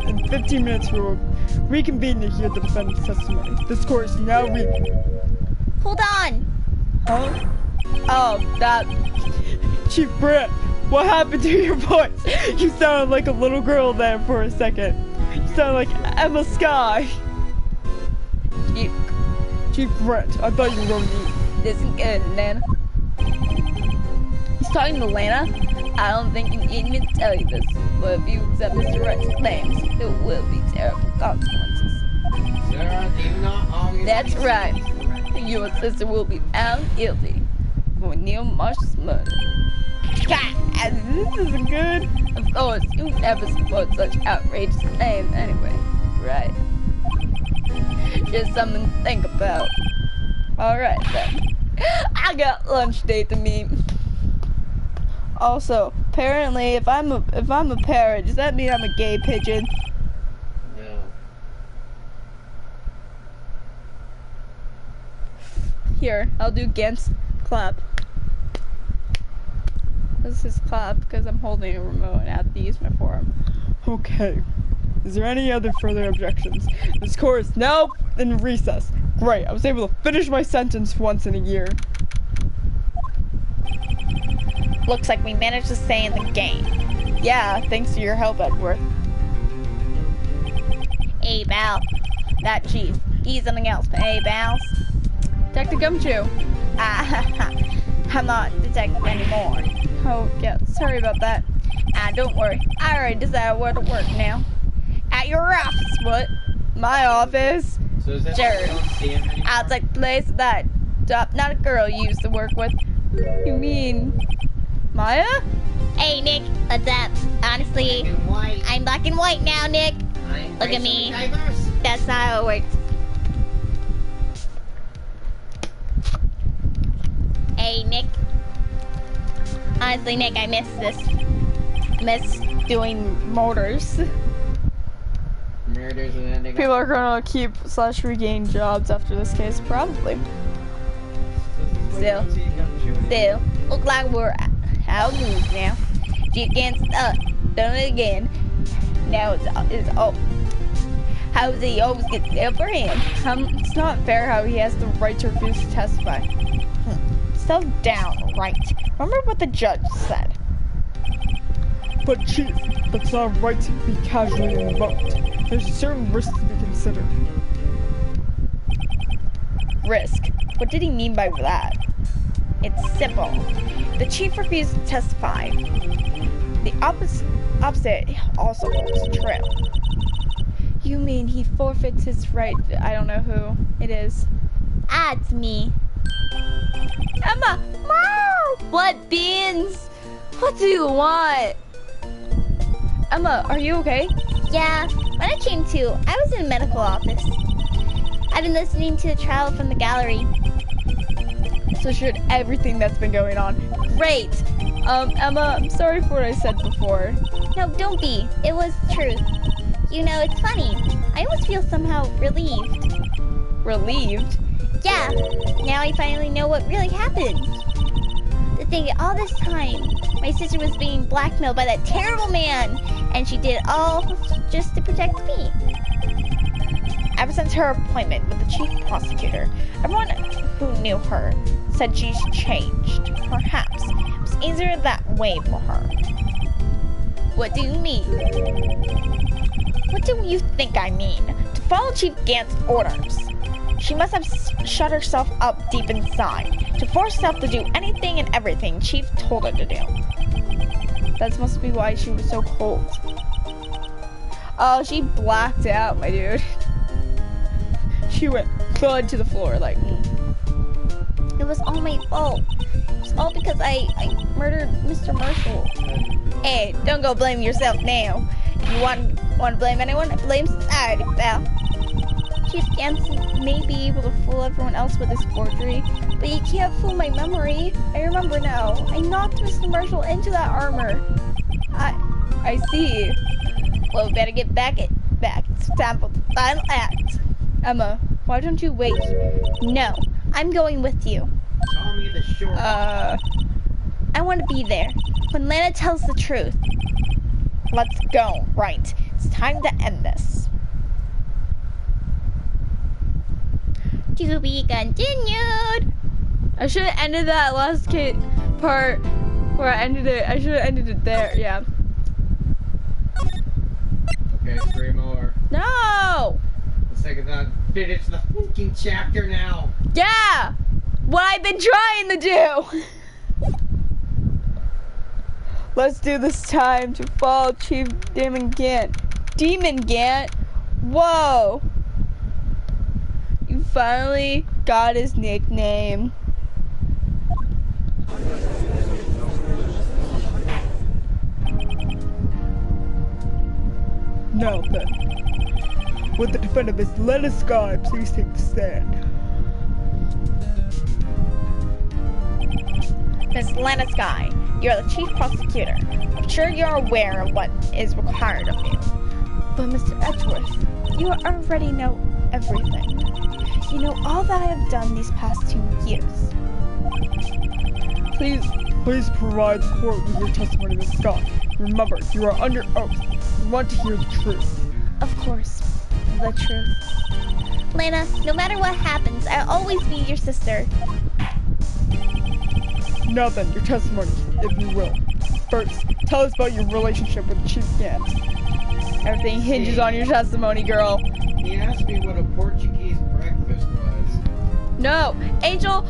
In 15 minutes, we will reconvene to hear the defendant's testimony. This court is now Hold on. Huh? Oh, that. Chief Brett, what happened to your voice? You sounded like a little girl there for a second. You sound like Emma Sky. Chief Brett, I thought you were going to eat. This is good, Lana. He's talking to Lana. I don't think you need me to tell you this, but if you accept Mr. Wright's claims, there will be terrible consequences. Sarah, do you not always... That's right. Your sister will be found guilty for Neil Marsh's murder. God, this isn't good. Of course, you never support such outrageous claims anyway, right? Just something to think about. Alright then. I got lunch date to meet. Also, apparently, if I'm a parrot, does that mean I'm a gay pigeon? No. Here, I'll do Gant's clap. This is clap because I'm holding a remote and I have to use my forearm. Okay. Is there any other further objections? This court is now in recess. Great, I was able to finish my sentence once in a year. Looks like we managed to stay in the game. Yeah, thanks to your help, Edward. Hey, Val. That chief, he's something else, but hey, Bals. Detective Gumshoe. I'm not detective anymore. Oh, yeah, sorry about that. Don't worry, I already decided where to work now. At your office, what? My office? So is that Sure. you don't see him anymore? I'll take the place that not a girl you used to work with. You mean Maya? Hey, Nick, what's up? Honestly, Black and white. I'm black and white now, Nick. I'm Look at me. racially diverse. That's not how it works. Hey, Nick. Honestly, Nick, I miss this. Miss doing murders. Murders and then they People are gonna keep / regain jobs after this case, probably. Still, look like we're out of news now. You can't stop. Done it again. Now it's all. How does he always get the upper hand? It's not fair how he has the right to refuse to testify. Settle down, Wright. Remember what the judge said. But Chief, that's not right to be casually invoked. There's a certain risk to be considered. Risk. What did he mean by that? It's simple. The chief refused to testify. The opposite also holds true. You mean he forfeits his right? I don't know who it is. It's me. Emma! Wow! What beans? What do you want? Emma, are you okay? Yeah, when I came to, I was in a medical office. I've been listening to the trial from the gallery. So she heard everything that's been going on. Great! Emma, I'm sorry for what I said before. No, don't be. It was the truth. You know, it's funny. I almost feel somehow relieved. Relieved? Yeah, now I finally know what really happened. To think all this time, my sister was being blackmailed by that terrible man, and she did it all just to protect me. Ever since her appointment with the chief prosecutor, everyone who knew her said she's changed. Perhaps it was easier that way for her. What do you mean? What do you think I mean? To follow Chief Gant's orders. She must have shut herself up deep inside to force herself to do anything and everything Chief told her to do. That must be why she was so cold. Oh, she blacked out, my dude. She went thud to the floor, like. It was all my fault. It was all because I murdered Mr. Marshall. Hey, don't go blame yourself now. You want to blame anyone? Blame society, pal. Chief Gant may be able to fool everyone else with his forgery, but you can't fool my memory. I remember now. I knocked Mr. Marshall into that armor. I see. Well, we better get back. It's time for the final act. Emma, why don't you wait? No, I'm going with you. Tell me the short. I want to be there when Lana tells the truth. Let's go, Wright. It's time to end this. To be continued. I should have ended that last part where I ended it. I should have ended it there, yeah. Okay, 3 more. No! The second time, finish the fucking chapter now. Yeah! What I've been trying to do! Let's do this time to follow Chief Demon Gant. Demon Gant? Whoa! You finally got his nickname. Now then, would the defendant Miss Lena Sky please take the stand? Miss Lana Sky, you're the chief prosecutor. I'm sure you're aware of what is required of you. But Mr. Edgeworth, you already know everything. You know all that I have done these past 2 years. Please provide the court with your testimony, Miss Scott. Remember, you are under oath. We want to hear the truth. Of course, the truth. Lana, no matter what happens, I'll always be your sister. Now then, your testimony, if you will. First, tell us about your relationship with Chief Gant. Everything hinges on your testimony, girl. He asked me what a Portuguese breakfast was. No, Angel.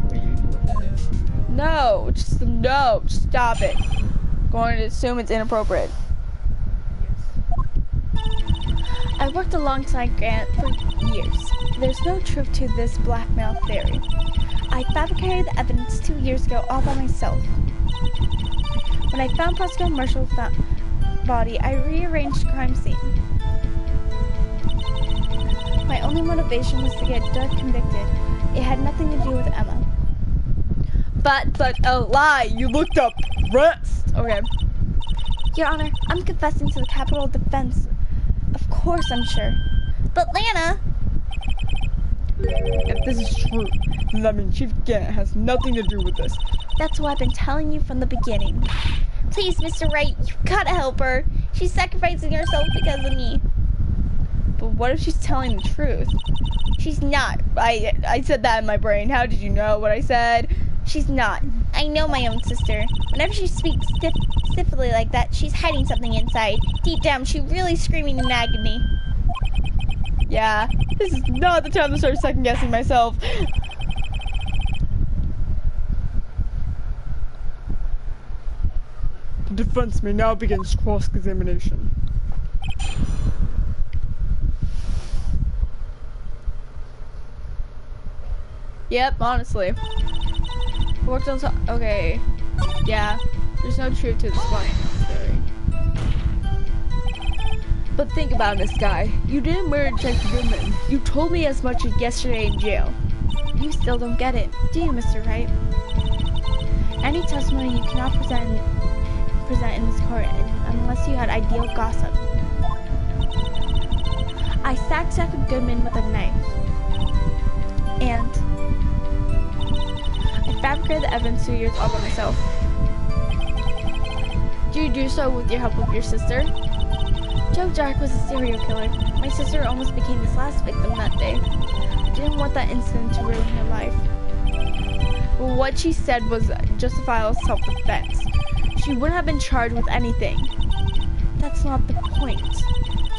Wait, you know what that is? No, just stop it. Going to assume it's inappropriate. I worked alongside Grant for years. There's no truth to this blackmail theory. I fabricated the evidence 2 years ago all by myself. When I found Prosecutor Marshall's body, I rearranged the crime scene. My only motivation was to get Doug convicted. It had nothing to do with Emma. But such a lie! You looked up rest! Okay. Your Honor, I'm confessing to the capital defense. Of course I'm sure. But Lana! If this is true, then that means Chief Gant has nothing to do with this. That's what I've been telling you from the beginning. Please, Mr. Wright, you gotta help her. She's sacrificing herself because of me. But what if she's telling the truth? She's not. I said that in my brain. How did you know what I said? She's not. I know my own sister. Whenever she speaks stiffly like that, she's hiding something inside. Deep down, she's really screaming in agony. Yeah, this is not the time to start second-guessing myself. The defense may now begin cross-examination. Yep, honestly. Worked on okay. Yeah, there's no truth to this story. But think about this guy. You didn't murder Detective Goodman. You told me as much yesterday in jail. You still don't get it, do you, Mr. Wright? Any testimony you cannot present in this court unless you had ideal gossip. I sacked Goodman with a knife. And I fabricated the evidence 2 years all by myself. Do you do so with your help of your sister? Joe Dark was a serial killer. My sister almost became his last victim that day. I didn't want that incident to ruin her life. Well, what she said was justifiable self-defense. She wouldn't have been charged with anything. That's not the point.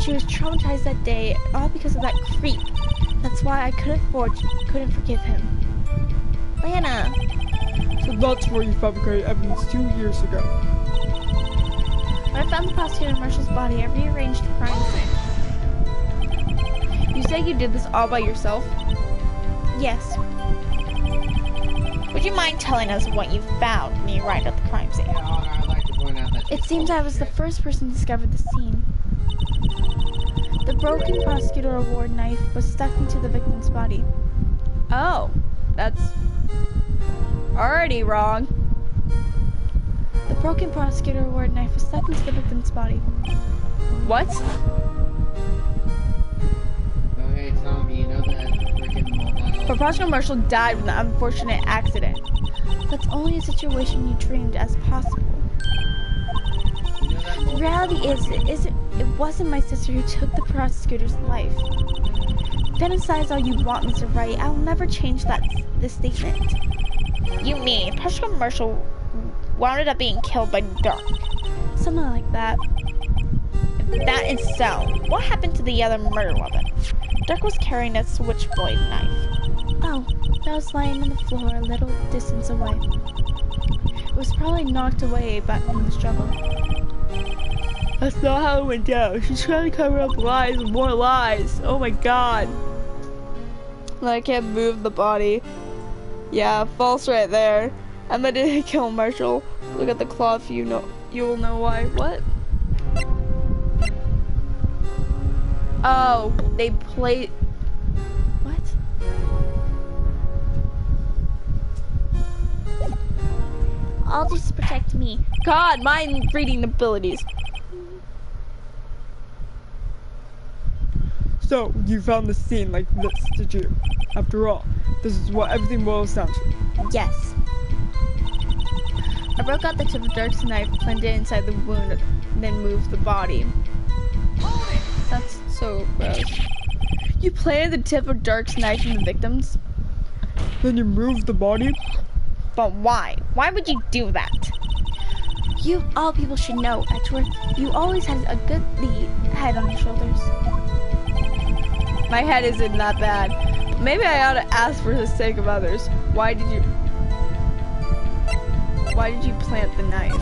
She was traumatized that day, all because of that creep. That's why I couldn't forgive him. Lana. So that's where you fabricated evidence 2 years ago. When I found the prosecutor Marshall's body, I rearranged the crime scene. You say you did this all by yourself? Yes. Would you mind telling us what you found when you arrived at the crime scene? Yeah, I'd like to point out that It seems I was the first person to discover the scene. The broken prosecutor award knife was stuck into the victim's body. Oh, that's already wrong. The broken prosecutor award knife was stuck into the victim's body. What? Oh, hey, Tom, you know that freaking mobile... But Prosecutor Marshall died in an unfortunate accident. That's only a situation you dreamed as possible. You know that The mobile... reality is, it wasn't my sister who took the prosecutor's life. Fantasize all you want, Mr. Wright. I will never change this statement. You mean Prosecutor Marshall wound up being killed by Dark? Something like that. That is so. What happened to the other murder weapon? Dark was carrying a switchblade knife. Oh, that was lying on the floor a little distance away. It was probably knocked away back from the struggle. That's not how it went down. She's trying to cover up lies and more lies. Oh my god. I can't move the body. Yeah, false right there. And they didn't kill Marshall. Look at the cloth, you will know why. What? Oh, they played. What? All just to protect me. God, mind reading abilities. So, you found the scene like this, did you? After all, this is what everything boils down to. Yes. I broke out the tip of Dark's knife, planted it inside the wound, and then moved the body. That's so gross. You planted the tip of Dark's knife in the victims? Then you moved the body? But why? Why would you do that? You, all people should know, Edgeworth, you always had a good head on your shoulders. My head isn't that bad. Maybe I ought to ask for the sake of others. Why did you plant the knife?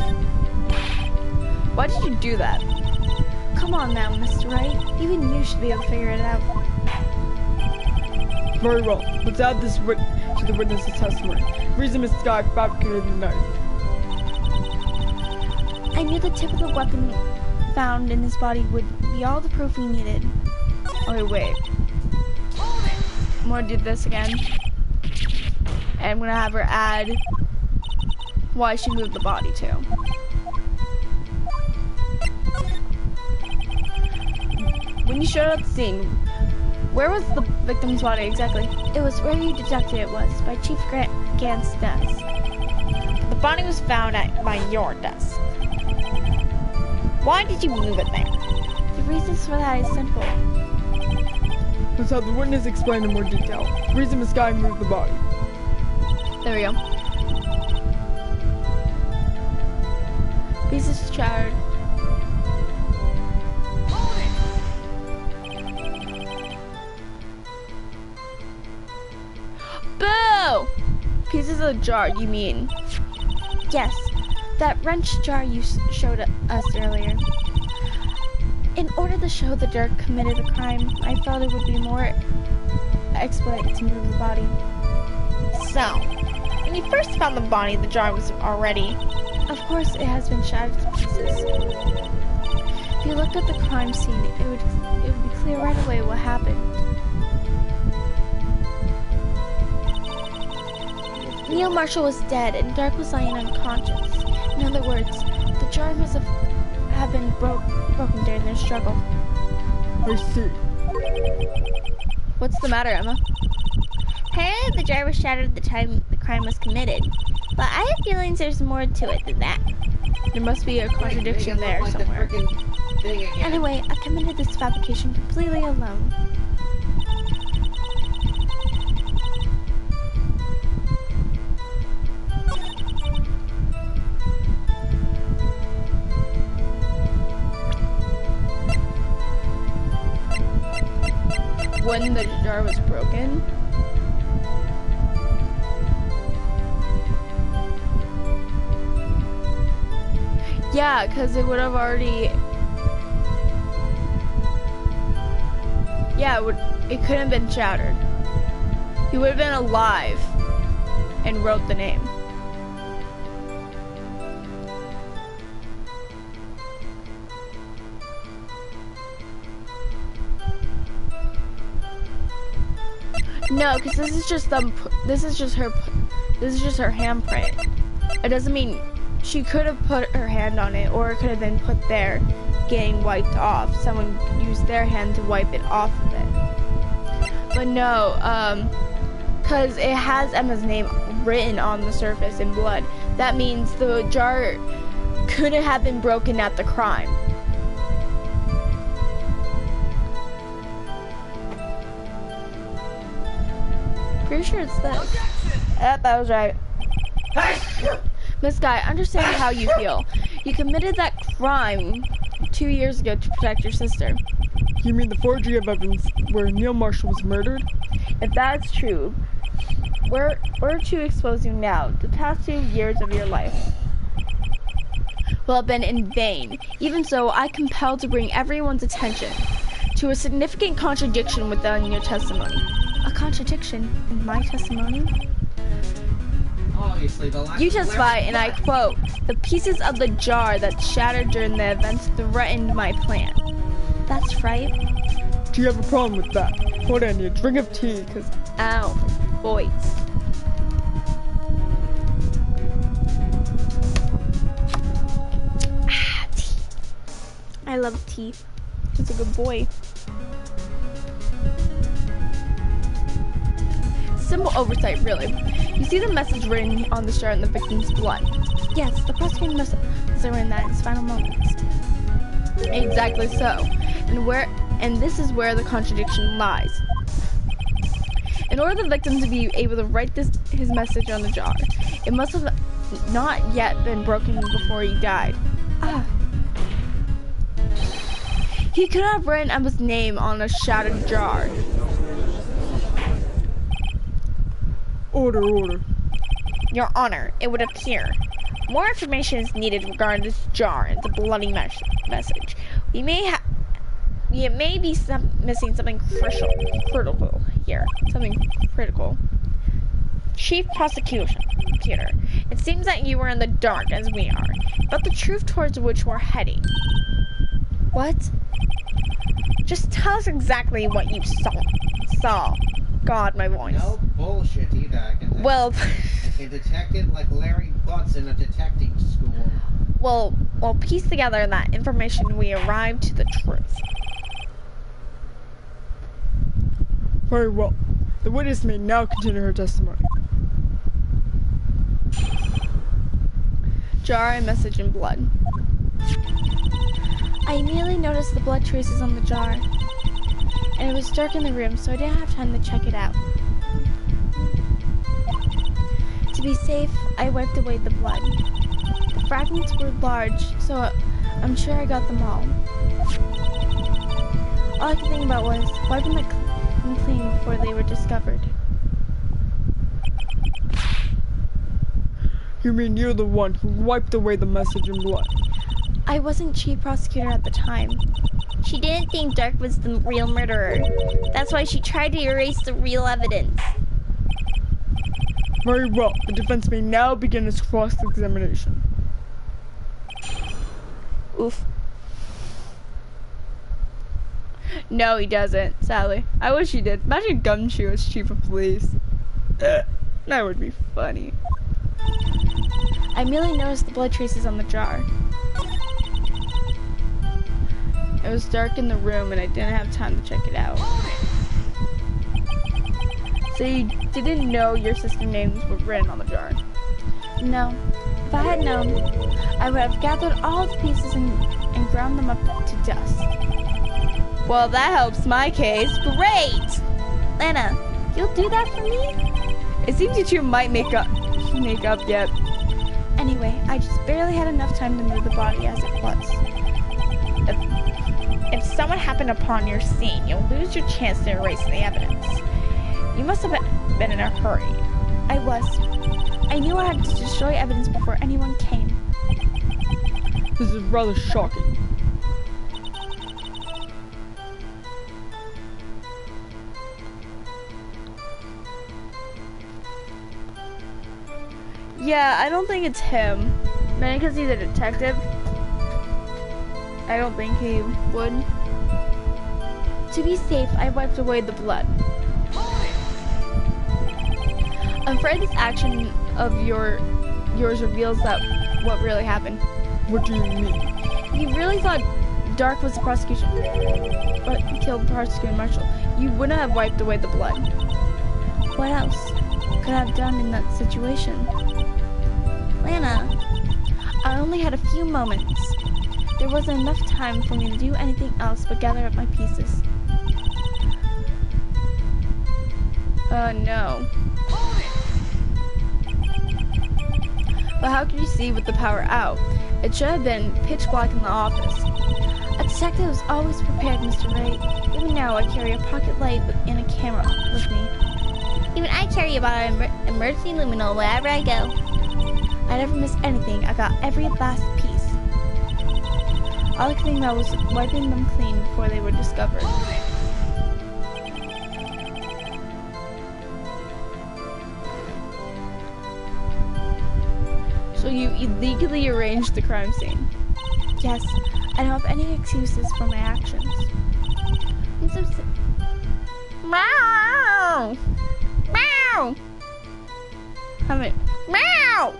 Why did you do that? Come on now, Mr. Wright. Even you should be able to figure it out. Very well. Let's add this to the witness's testimony. Reason Mr. Guy fabricated the knife. I knew the tip of the weapon found in his body would be all the proof we needed. Okay, wait. I'm gonna do this again. And I'm gonna have her add why she moved the body too. When you showed up at the scene, where was the victim's body exactly? It was where you deducted it was, by Chief Gant's desk. The body was found by your desk. Why did you move it there? The reasons for that is simple. Let's have the witness explain in more detail. Reason Miss Guy moved the body. There we go. Pieces shattered. Boo! Pieces of the jar, you mean? Yes, that wrench jar you showed us earlier. In order to show the Dirk committed a crime, I felt it would be more expedient to move the body. So, when you first found the body, the jar was already... Of course, it has been shattered to pieces. If you looked at the crime scene, it would be clear right away what happened. Neil Marshall was dead, and Dark was lying unconscious. In other words, the jar must have have been broken during their struggle. I see. What's the matter, Emma? Apparently the jar was shattered at the time the crime was committed. But I have feelings there's more to it than that. There must be a contradiction there somewhere. Anyway, I committed this fabrication completely alone. When the jar was broken. Yeah, because it would have already... Yeah, it couldn't have been shattered. He would have been alive and wrote the name. No, because this is just her handprint. It doesn't mean she could have put her hand on it, or it could have been put there, getting wiped off. Someone used their hand to wipe it off of it. But no, because it has Emma's name written on the surface in blood. That means the jar couldn't have been broken at the crime. Pretty sure it's this. Yep, that was right. Miss Guy, understand how you feel. You committed that crime 2 years ago to protect your sister. You mean the forgery of evidence where Neil Marshall was murdered? If that's true, we're to expose you now. The past 2 years of your life will have been in vain. Even so, I compelled to bring everyone's attention to a significant contradiction within your testimony. A contradiction in my testimony? Obviously, the You testify, and I quote, "The pieces of the jar that shattered during the events threatened my plan." That's right. Do you have a problem with that? Hold on, I need a drink of tea, because... Ow, voice. Ah, tea. I love tea. He's a good boy. Simple oversight, really. You see the message written on the jar in the victim's blood. Yes, the prosecutor must have written that in his final moments. Exactly so. And this is where the contradiction lies. In order for the victim to be able to write his message on the jar, it must have not yet been broken before he died. Ah. He could have written Emma's name on a shattered jar. Order. Your Honor, it would appear more information is needed regarding this jar and the bloody message. We may be missing something critical here. Something critical. Chief Prosecutor, it seems that you were in the dark as we are, but the truth towards which we're heading. What? Just tell us exactly what you saw. God, my voice. No bullshit either. Well, a detective like Larry Butts in a detecting school. We'll piece together that information. We arrive to the truth. Very well. The witness may now continue her testimony. Jar and message in blood. I immediately noticed the blood traces on the jar. And it was dark in the room, so I didn't have time to check it out. To be safe, I wiped away the blood. The fragments were large, so I'm sure I got them all. All I could think about was wiping them clean before they were discovered. You mean you're the one who wiped away the message in blood? I wasn't chief prosecutor at the time. She didn't think Dark was the real murderer. That's why she tried to erase the real evidence. Very well. The defense may now begin its cross-examination. Oof. No, he doesn't, sadly. I wish he did. Imagine Gumshoe as chief of police. That would be funny. I merely noticed the blood traces on the jar. It was dark in the room and I didn't have time to check it out. So you didn't know your sister's names were written on the jar? No. If I had known, I would have gathered all the pieces and ground them up to dust. Well, that helps my case. Great! Lana, you'll do that for me? It seems you two might make up yet. Anyway, I just barely had enough time to move the body as it was. If someone happened upon your scene, you'll lose your chance to erase the evidence. You must have been in a hurry. I was. I knew I had to destroy evidence before anyone came. This is rather shocking. Yeah, I don't think it's him. Maybe because he's a detective. I don't think he would. To be safe, I wiped away the blood. I'm afraid this action of yours reveals that what really happened. What do you mean? You really thought Dark was the prosecution, but killed the prosecuting marshal. You wouldn't have wiped away the blood. What else could I have done in that situation? Lana, I only had a few moments. There wasn't enough time for me to do anything else but gather up my pieces. No. But how could you see with the power out? It should have been pitch black in the office. A detective is always prepared, Mr. Wright. Even now, I carry a pocket light and a camera with me. even I carry about an emergency luminol wherever I go. I never missed anything. I got every last piece. All I could think about was wiping them clean before they were discovered. So you illegally arranged the crime scene? Yes, I don't have any excuses for my actions. I'm so Meow! Meow! Meow!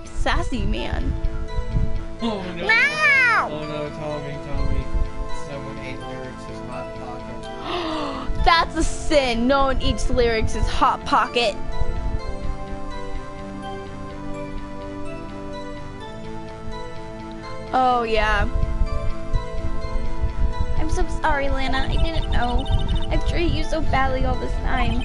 Sassy man. Oh no. Meow! Oh no, Tommy. Someone ate lyrics' hot pocket. That's a sin. No one eats lyrics' hot pocket. Oh yeah. I'm so sorry, Lana. I didn't know. I've treated you so badly all this time.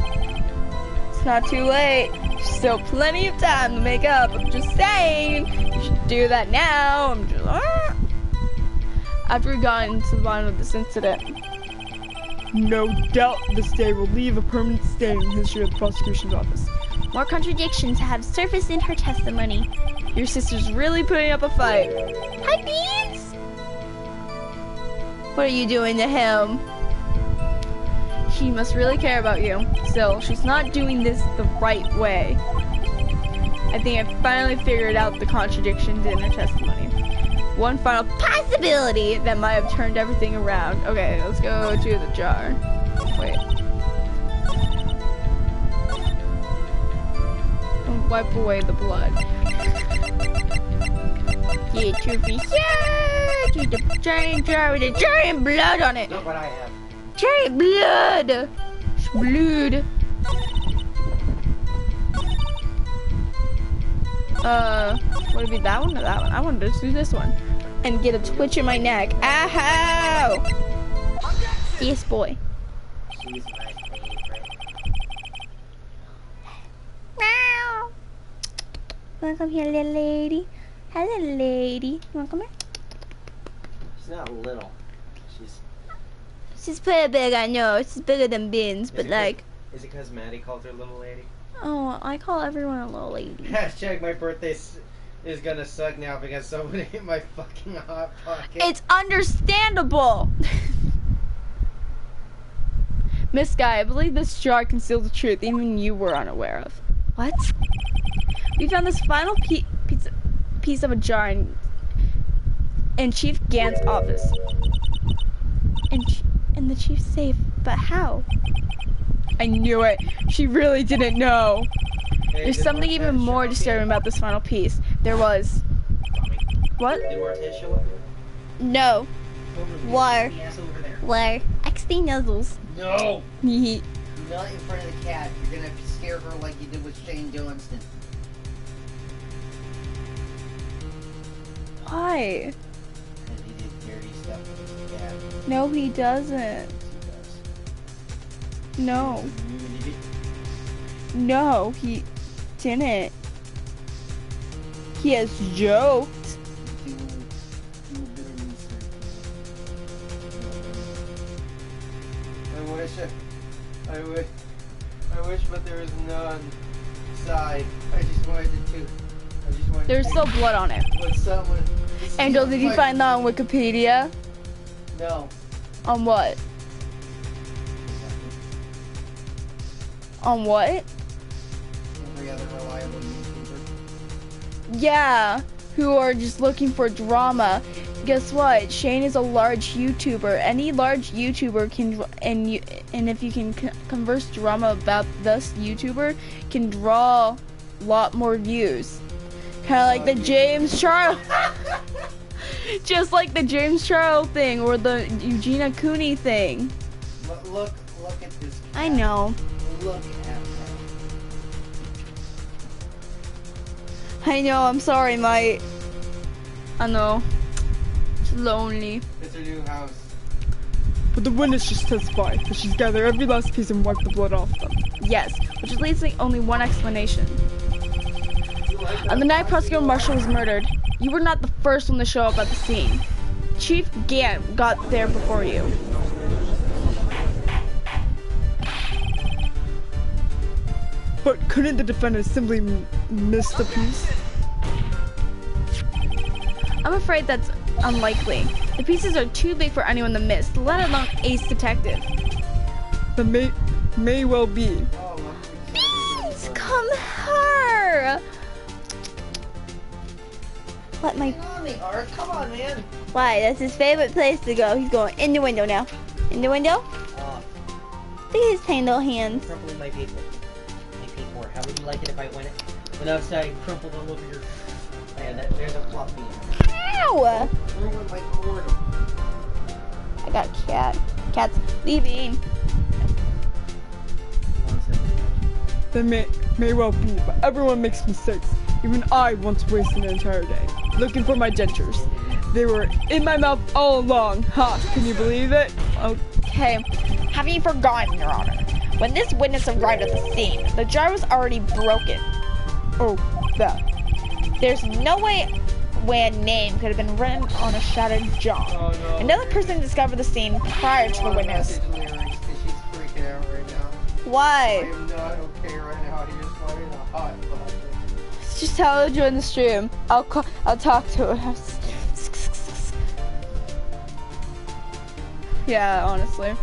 It's not too late. There's still plenty of time to make up. I'm just saying. You should do that now. I'm just. After we got into the bottom of this incident. No doubt this day will leave a permanent stain in the history of the prosecution's office. More contradictions have surfaced in her testimony. Your sister's really putting up a fight. Hi, Beans! What are you doing to him? She must really care about you. Still, she's not doing this the right way. I think I finally figured out the contradictions in her testimony. One final possibility that might have turned everything around. Okay, let's go to the jar. Wait. I'll wipe away the blood. Yeah, trophy. Yeah! Get the giant jar with the giant blood on it. Look what I have. Giant blood! Blood. Would it be that one or that one? I wanted to just do this one. And get a twitch in my neck. Ow! Yes, boy. She's my favorite. Meow! Wanna come here, little lady? Hi, little lady. You wanna come here? She's not little. She's pretty big, I know. She's bigger than Beans, but like... Is it because Maddie called her little lady? Oh, I call everyone a little lady. Hashtag my birthday is gonna suck now because someone ate my fucking hot pocket. It's understandable! Miss Guy, I believe this jar conceals the truth even you were unaware of. What? We found this final piece of a jar in Chief Gant's office. In the chief's safe, but how? I knew it. She really didn't know. Hey, There's did something even Mortez more show up disturbing yet? about this final piece. There was... Tommy, What? did Mortez show up? No. Over there. War. Yes, over there. Where? XD nuzzles. No! He Not in front of the cat. You're gonna scare her like you did with Shane Johnston. why? Because he did dirty stuff with the cat. No, he doesn't. Yes, he No, does. You did it. no, he didn't. He has joked. Do a bit of research. I wish, but there is none. Side. I just wanted to. There's still blood on it. But someone. Angel, did you find that on Wikipedia? No. On what? On what? Every other reliable YouTuber. Yeah, who are just looking for drama. Guess what? Shane is a large YouTuber. Any large YouTuber can, and if you can converse drama about this YouTuber, can draw a lot more views. Kind of like the James Charles, just like the James Charles thing or the Eugenia Cooney thing. Look at this. Cat. I know. Look at her. I know. I'm sorry, mate. I know. It's lonely. It's her new house. But the witness just testified that she's gathered every last piece and wiped the blood off them. Yes, which leads to only one explanation. On the night Prosecutor Marshall was murdered, you were not the first one to show up at the scene. Chief Gant got there before you. But couldn't the defendant simply miss the piece? I'm afraid that's unlikely. The pieces are too big for anyone to miss, let alone Ace Detective. That may well be. Oh, look. Please come here. Let my. Come on, man. Why? That's his favorite place to go. He's going in the window now. In the window? Look at his tiny little hands. Crumpling my paper. My paper. How would you like it if I went outside, crumpled all over your... Man, there's a plot beam. Ow! Ruin my cord. I got a cat. Cat's leaving. That may well be, but everyone makes mistakes. Even I once wasted an entire day looking for my dentures. They were in my mouth all along. Ha! Can you believe it? Okay, have you forgotten, Your Honor? When this witness arrived at the scene, the jar was already broken. Oh, that. There's no way a name could have been written on a shattered jar. Oh, no. Another person discovered the scene prior to the witness. She's freaking out right now. I Why? am not okay right now. He just wanted a hot flash. Just tell her to join the stream. I'll talk to her. Yeah, honestly.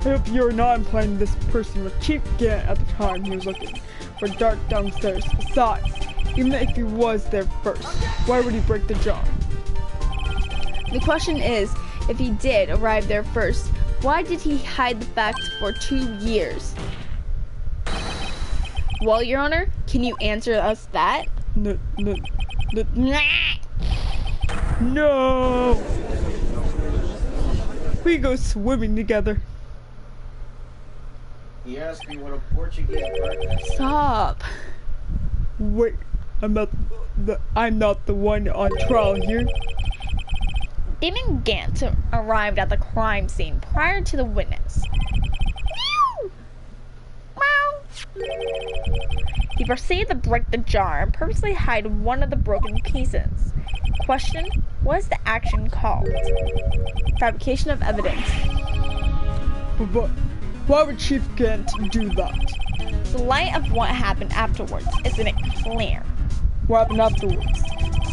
I hope you're not implying this person was Chief Gant at the time he was looking for Dark downstairs. Besides, even if he was there first, why would he break the jar? The question is, if he did arrive there first, why did he hide the facts for 2 years? Well, Your Honor, can you answer us that? No. We go swimming together. He asked me what a Portuguese bird is. Stop. Wait, I'm not the one on trial here. Demon Gant arrived at the crime scene prior to the witness. He proceeded to break the jar and purposely hide one of the broken pieces. Question, what is the action called? Fabrication of evidence. But why would Chief Gant do that? The light of what happened afterwards isn't it clear. What happened afterwards?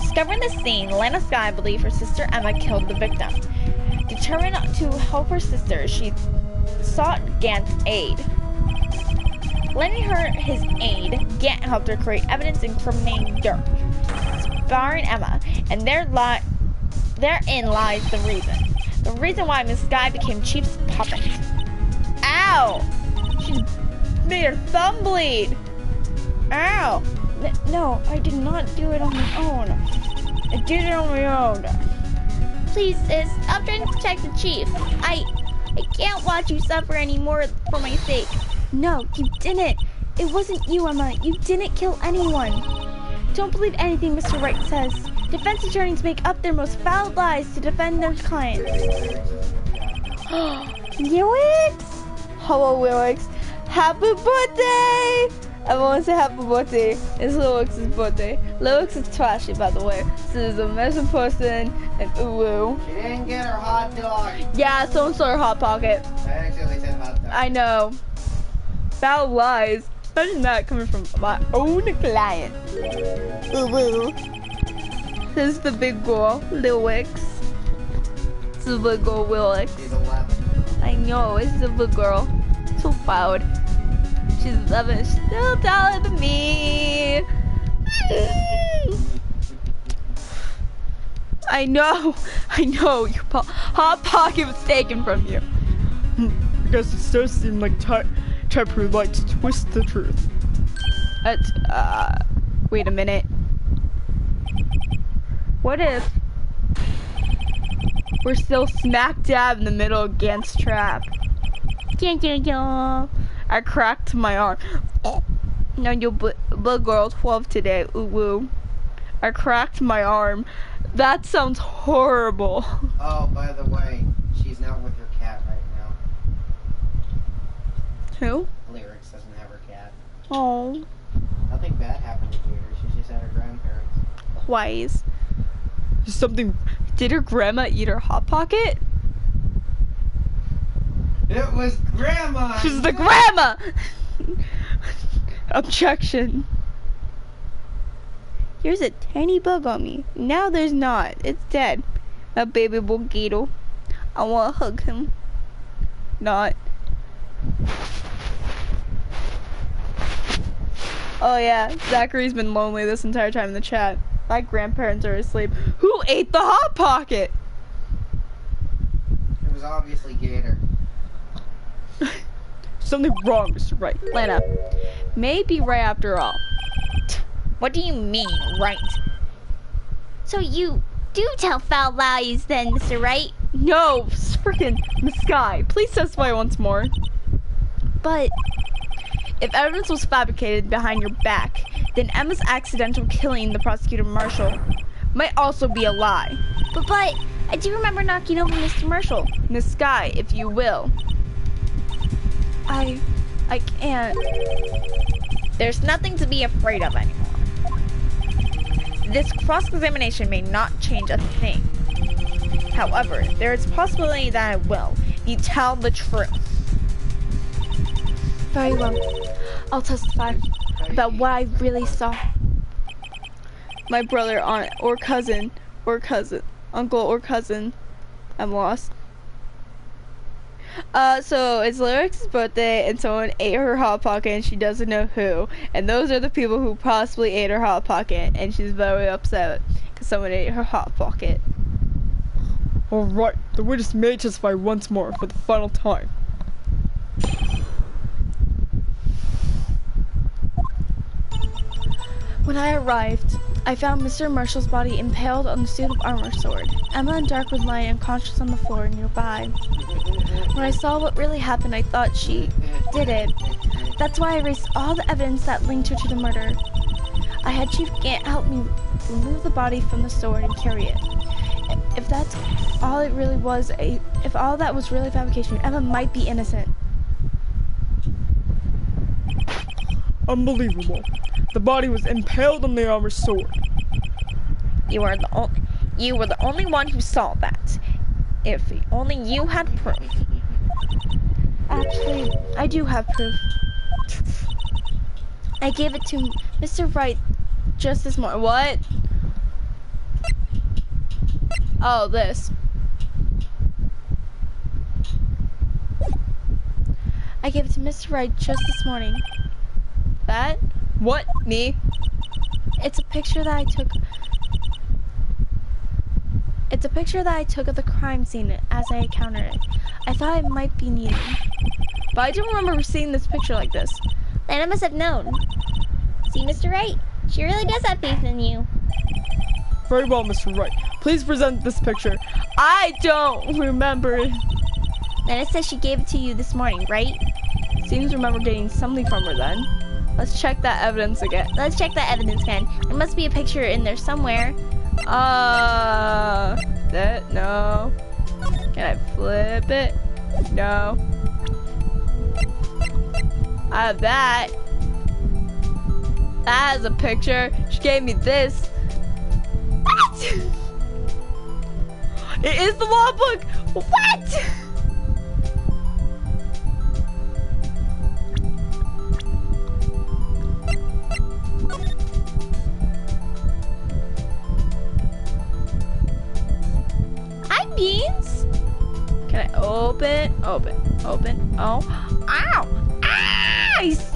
Discovering the scene, Lana Sky believed her sister Emma killed the victim. Determined to help her sister, she sought Gant's aid. Lending her his aid, Gant helped her create evidence incriminating Dirk, sparring Emma, and therein lies the reason. The reason why Miss Sky became Chief's puppet. Ow! She made her thumb bleed! Ow! No, I did not do it on my own. I did it on my own. Please, sis, stop trying to protect the chief. I can't watch you suffer anymore for my sake. No, you didn't. It wasn't you, Emma. You didn't kill anyone. Don't believe anything Mr. Wright says. Defense attorneys make up their most foul lies to defend their clients. Wilix? Hello, Wilix. Happy birthday! Everyone say happy birthday. It's Lilix's birthday. Lilix is trashy, by the way. She is a messy person and ooh. She didn't get her hot dog. Yeah, someone stole her Hot Pocket. I actually said hot dog. I know. Foul lies. Imagine that coming from my own client. Ooh, ooh. This is the big girl, Lilix. This is the big girl, Wilix. She's 11. I know, it's the big girl. So proud. She's 11, still taller than me. I know, your Hot Pocket was taken from you. I guess it does seem like type who like to twist the truth. Wait a minute. What if we're still smack dab in the middle of Gant's trap? I cracked my arm. Now your big girl 12 today. Ooh woo. I cracked my arm. That sounds horrible. Oh, by the way, she's not with her cat right now. Who? Lyrics doesn't have her cat. Oh, Nothing bad happened to her. She's just at her grandparents. wise. Something. Did her grandma eat her Hot Pocket? It was Grandma! She's the grandma! Objection. Here's a tiny bug on me. Now there's not. It's dead. A baby Bulgito. I want to hug him. Not. Oh yeah, Zachary's been lonely this entire time in the chat. My grandparents are asleep. Who ate the Hot Pocket? It was obviously Gator. Something wrong, Mr. Wright. Lana, maybe right after all. What do you mean, right? So you do tell foul lies then, Mr. Wright? No, freaking Miss Sky, please testify once more. But If evidence was fabricated behind your back, then Emma's accidental killing the prosecutor Marshall might also be a lie. But I do remember knocking over Mr. Marshall. Miss Sky, if you will. I can't. There's nothing to be afraid of anymore. This cross-examination may not change a thing. However, there is a possibility that it will if you tell the truth. Very well. I'll testify about what I really saw. My brother, aunt, or cousin, uncle or cousin. I'm lost. So it's Lyric's birthday and someone ate her Hot Pocket and she doesn't know who. And those are the people who possibly ate her Hot Pocket and she's very upset because someone ate her Hot Pocket. Alright, the witness may testify once more for the final time. When I arrived, I found Mr. Marshall's body impaled on the suit of armor sword. Emma and Dark was lying unconscious on the floor nearby. When I saw what really happened, I thought she did it. That's why I erased all the evidence that linked her to the murder. I had Chief Gant help me remove the body from the sword and carry it. If that's all it really was, if all that was really fabrication, Emma might be innocent. Unbelievable. The body was impaled on the armor sword. You were the only one who saw that. If only you had proof. Actually, I do have proof. I gave it to Mr. Wright just this morning. What? Oh, this. I gave it to Mr. Wright just this morning. That? What? Me? It's a picture that I took. It's a picture that I took of the crime scene as I encountered it. I thought it might be needed, but I don't remember seeing this picture like this. Lana must have known. See, Mr. Wright? She really does have faith in you. Very well, Mr. Wright. Please present this picture. I don't remember it. Then it says she gave it to you this morning, right? Seems to remember getting something from her then. Let's check that evidence again. Let's check that evidence again. There must be a picture in there somewhere. That, no. Can I flip it? No. I have that. That has a picture. She gave me this. What? It is the law book. What? Hi, Beans. Can I open? Open. Oh. Ow.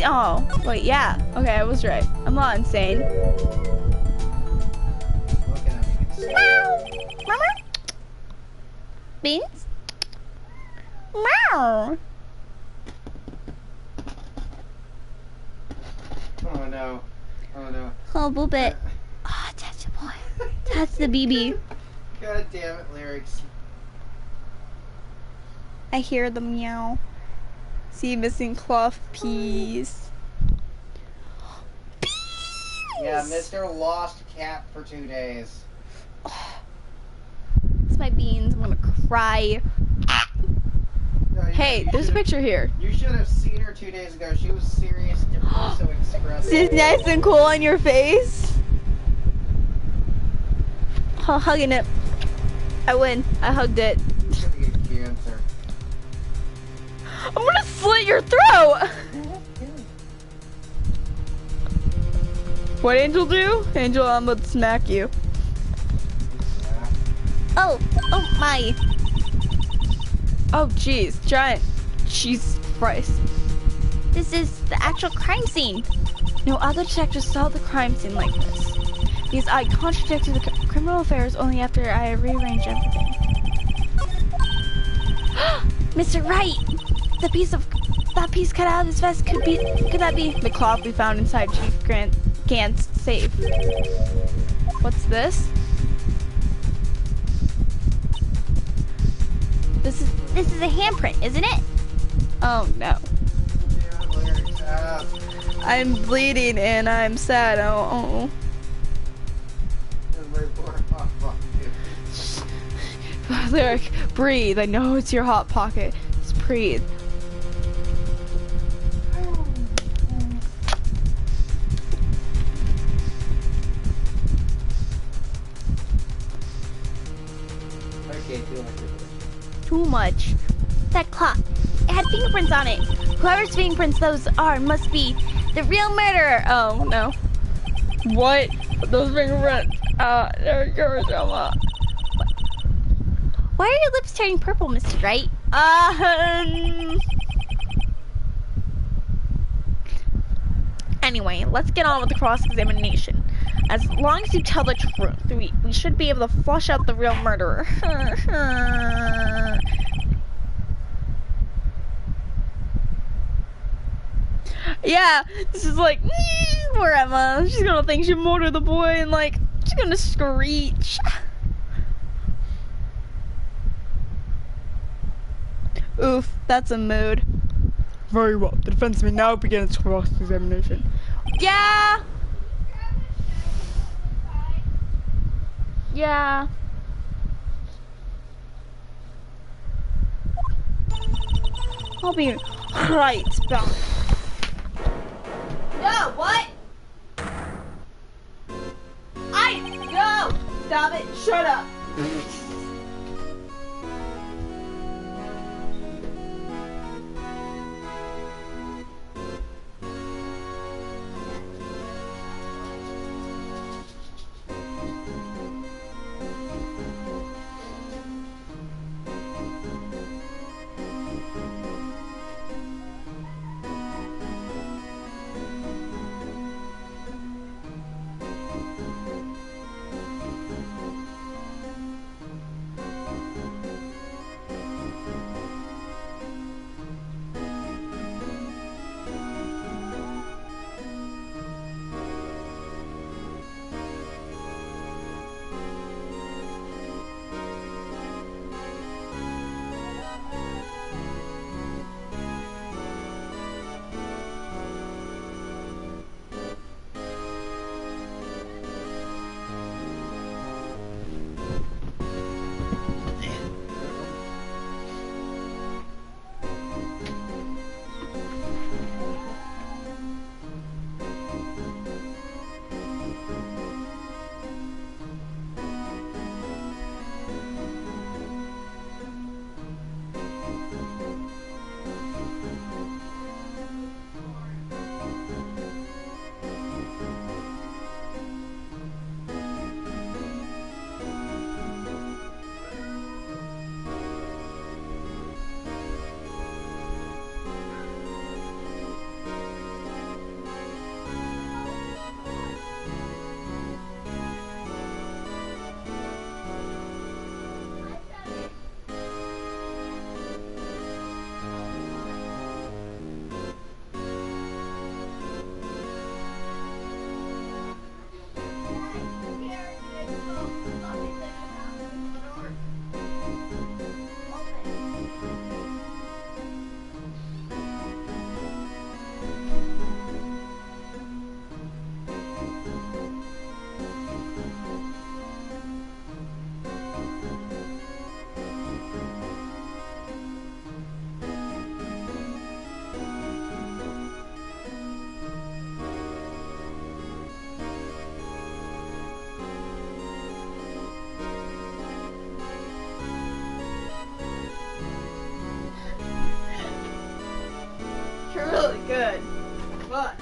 Oh, wait, yeah. Okay, I was right. I'm not insane. Looking at me. Meow. Mama. Beans. Meow. Oh no. Oh no. Oh, boop it. Oh, that's the boy. That's the BB. God damn it, lyrics. I hear the meow. See missing cloth piece. Yeah, Mr. Lost Cat for 2 days. It's my Beans. I'm gonna cry. No, Hey, there's a picture here. You should have seen her 2 days ago. She was serious, so expressive. Is this nice and cool on your face? Oh, hugging it. I win. I hugged it. You're gonna get cancer. I'm gonna slit your throat! What Angel do? Angel, I'm gonna smack you. Oh my. Oh, jeez. Giant cheese fries. This is the actual crime scene. No other detectives saw the crime scene like this. Because I contradicted the criminal affairs only after I rearranged everything. Mr. Wright, that piece cut out of his vest could that be The cloth we found inside Chief Gant's safe. What's this? This is a handprint, isn't it? Oh no. Yeah, lyrics out. I'm bleeding and I'm sad. Oh. Lyric, breathe. I know it's your hot pocket. Just breathe. Okay, Too much. That clock. It had fingerprints on it. Whoever's fingerprints those are must be the real murderer. Oh no. What? Those fingerprints. They're yours, Emma. Why are your lips turning purple, Mr. Wright? Anyway, let's get on with the cross-examination. As long as you tell the truth, we should be able to flush out the real murderer. Yeah, this is like, poor Emma. She's gonna think she murdered the boy and like, she's gonna screech. Oof, that's a mood. Very well. The defense may now begin its cross-examination. Yeah. Yeah. I'll be right back. No, what? No! Stop it, shut up. What?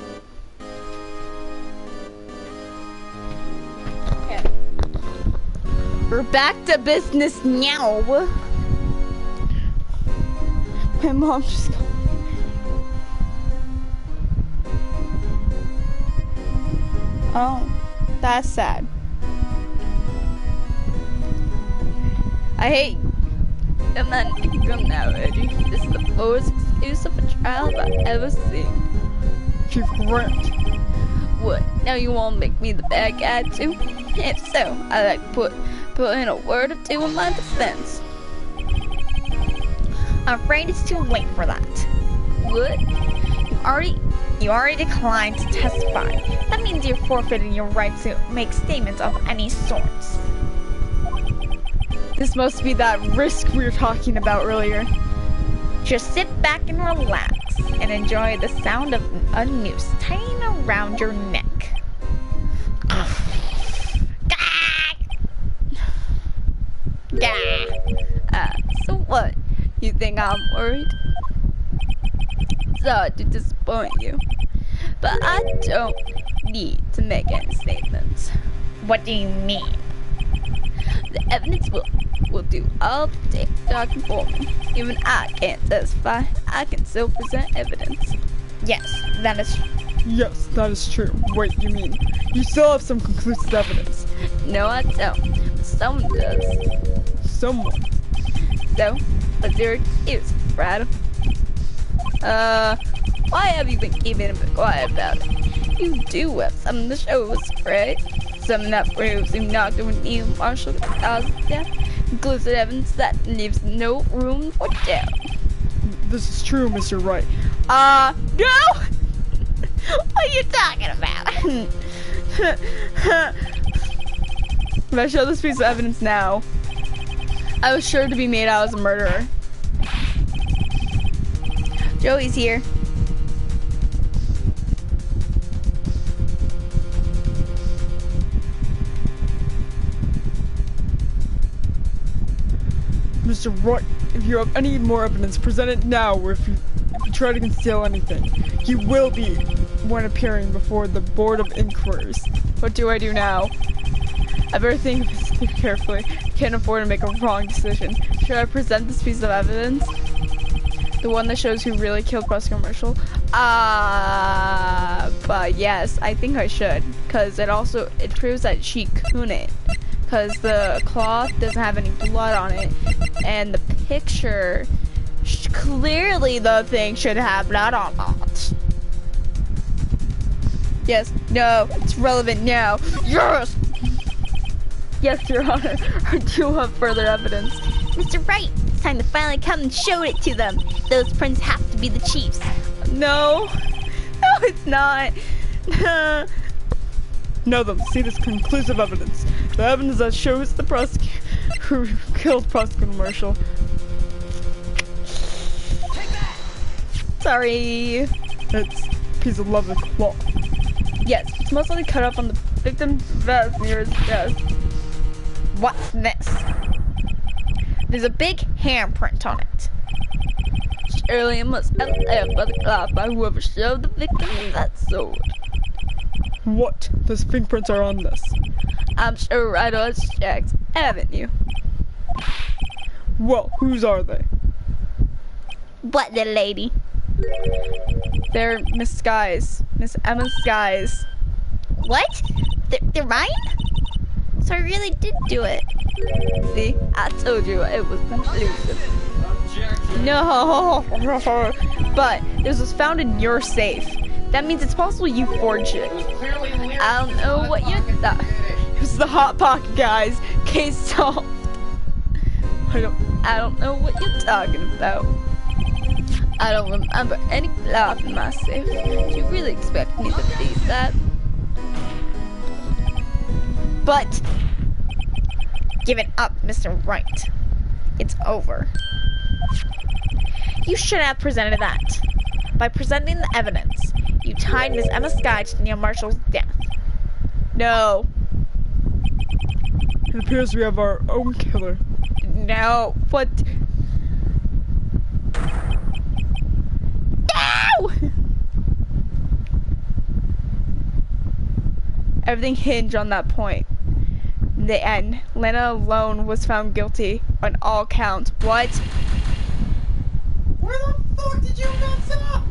Okay. We're back to business now. My mom just called. Oh, that's sad. I hate. Come on, come now, Eddie. This is the lowest excuse of a child I've ever seen. Chief Grant. What? Now you won't make me the bad guy too? If so, I like put in a word or two in my defense. I'm afraid it's too late for that. What? You already declined to testify. That means you're forfeiting your right to make statements of any sorts. This must be that risk we were talking about earlier. Just sit back and relax and enjoy the sound of a noose tying around your neck. So what? You think I'm worried? Sorry to disappoint you, but I don't need to make any statements. What do you mean? The evidence will do all the talking for me. Even I can't testify. I can still present evidence. Yes, that is Yes, that is true. Wait, you mean you still have some conclusive evidence? No, I don't. But someone does. Someone. So, what's your excuse, Brad? Why have you been keeping a bit quiet about it? You do have something to show us, right? Something that proves you knocked over Neil Marshall the cause of death. Conclusive evidence that leaves no room for doubt. This is true, Mr. Wright. No! What are you talking about? If I show this piece of evidence now, I was sure to be made out as a murderer. Joey's here. Mr. Wright, if you have any more evidence, present it now, or if you try to conceal anything, you will be when appearing before the Board of Inquirers. What do I do now? I better think of this carefully. Can't afford to make a wrong decision. Should I present this piece of evidence? The one that shows who really killed Preston Marshall? But yes, I think I should. Because it proves that she couldn't. Because the cloth doesn't have any blood on it. And the picture, clearly the thing should have blood on it. Yes, no, it's relevant now. Yes! Yes, Your Honor, I do have further evidence. Mr. Wright, it's time to finally come and show it to them. Those prints have to be the chief's. No, it's not. Now then, see this conclusive evidence. The evidence that shows the prosecutor who killed Prosecutor Marshall. Sorry. It's a piece of leather cloth. Yes, it's mostly cut up on the victim's vest near his chest. What's this? There's a big handprint on it. Surely it must have left by the cloth by whoever shoved the victim in that sword. What? Those fingerprints are on this. I'm sure Wright has checked, haven't you? Well, whose are they? What, little lady? They're Miss Skies. Miss Emma Skies. What? They're mine? So I really did do it. See? I told you it was conclusive. No! But this was found in your safe. That means it's possible you forged it. I don't know what you thought. It was the Hot Pocket guys. Case solved. I don't know what you're talking about. I don't remember any cloth in my safe. Do you really expect me to believe that? But give it up, Mr. Wright. It's over. You should have presented that. By presenting the evidence, you tied Miss Emma Sky to Neil Marshall's death. No. It appears we have our own killer. No. What? No! Everything hinged on that point. In the end, Lena alone was found guilty on all counts. What? Where the fuck did you mess up?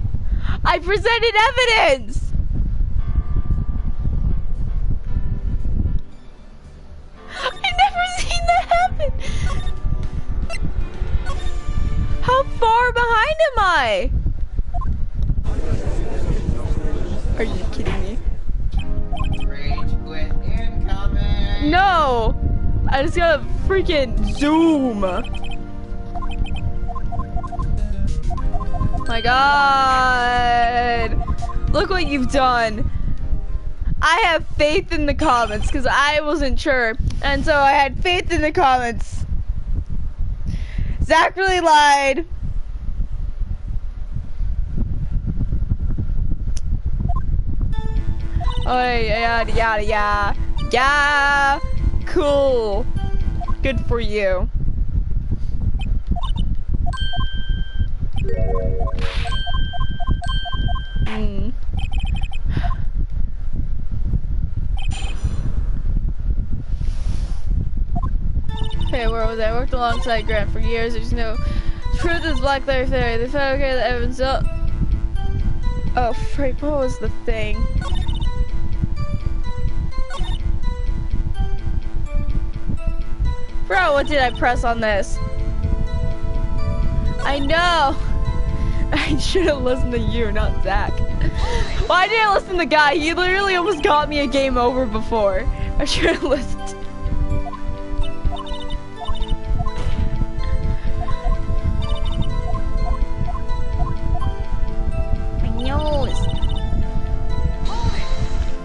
I presented evidence! I never seen that happen! How far behind am I? Are you kidding me? Rage quit incoming. No! I just gotta freaking zoom! My god! Look what you've done! I have faith in the comments because I wasn't sure, and so I had faith in the comments. Zach really lied. Oh yada yada yada. Yeah, cool. Good for you. Okay, where was I? I worked alongside Grant for years. There's no truth is black letter theory. They found okay that evidence up. Oh, frick, what was the thing? Bro, what did I press on this? I know! I should have listened to you, not Zach. Why did I listen to the guy? He literally almost got me a game over before. I should have listened.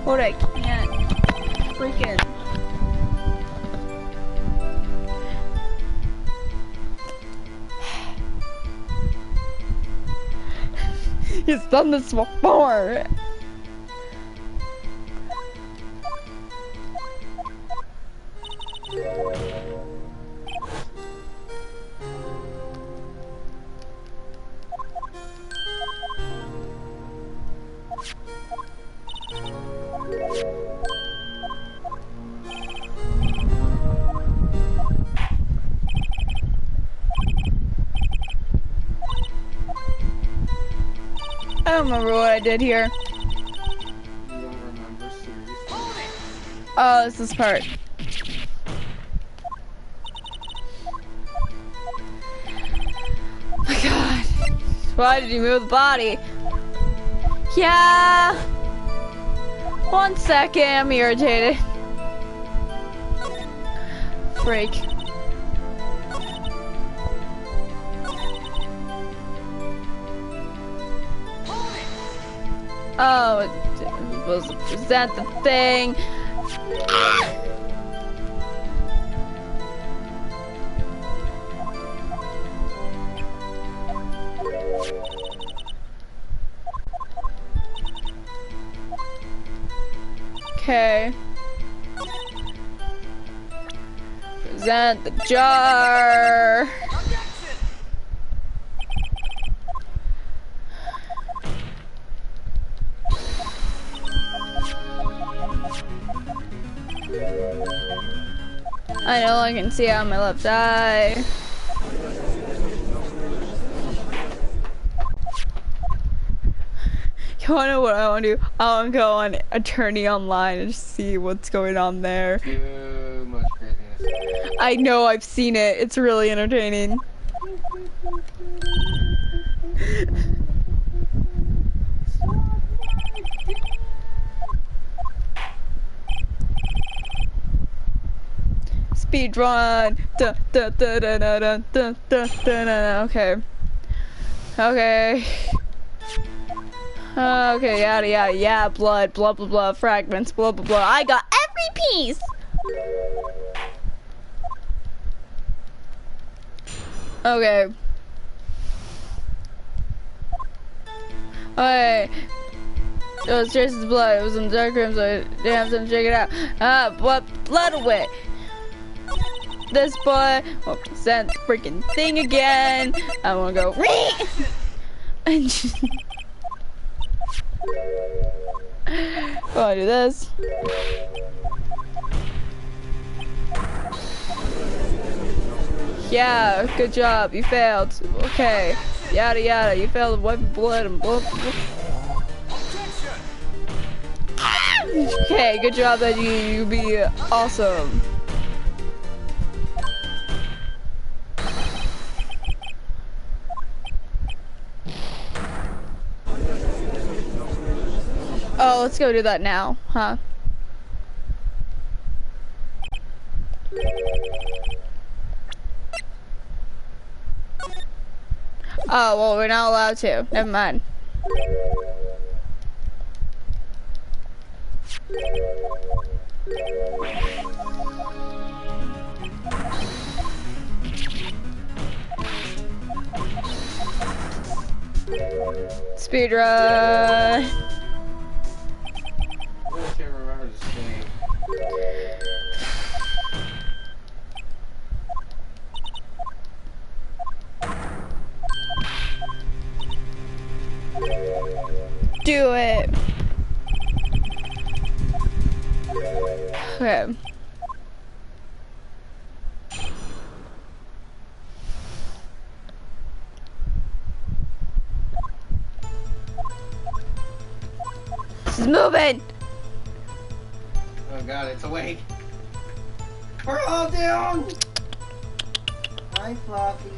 What I can't freaking he's done this before. I don't remember what I did here. You don't remember, seriously? Oh, it's this part. Oh my god. Why did you move the body? Yeah. 1 second, I'm irritated. Freak. Oh, was that the thing? Okay. Present the jar. I know I can see on my left eye. You wanna know what I wanna do? I wanna go on Attorney Online and see what's going on there. Too much craziness. I know, I've seen it. It's really entertaining. Speed run. Da, da, da, da, da, da, da, da, da. Okay. Okay. Okay, yada yada, yeah, blood, blah blah blah, fragments, blah blah blah. I got every piece! Okay. Okay. It was Jason's blood, it was in the dark room, so I didn't have time to check it out. What blood away? This boy will present the freaking thing again. I wanna go and just I wanna do this. Yeah, good job. You failed. Okay. Yada yada. You failed to wipe blood and blood. Okay, good job that you be awesome. Oh, let's go do that now, huh? Oh, well, we're not allowed to. Never mind. Speedrun. I can't remember this game. Do it. Okay. It's moving. Oh god, it's awake. We're all down. Hi, Fluffy.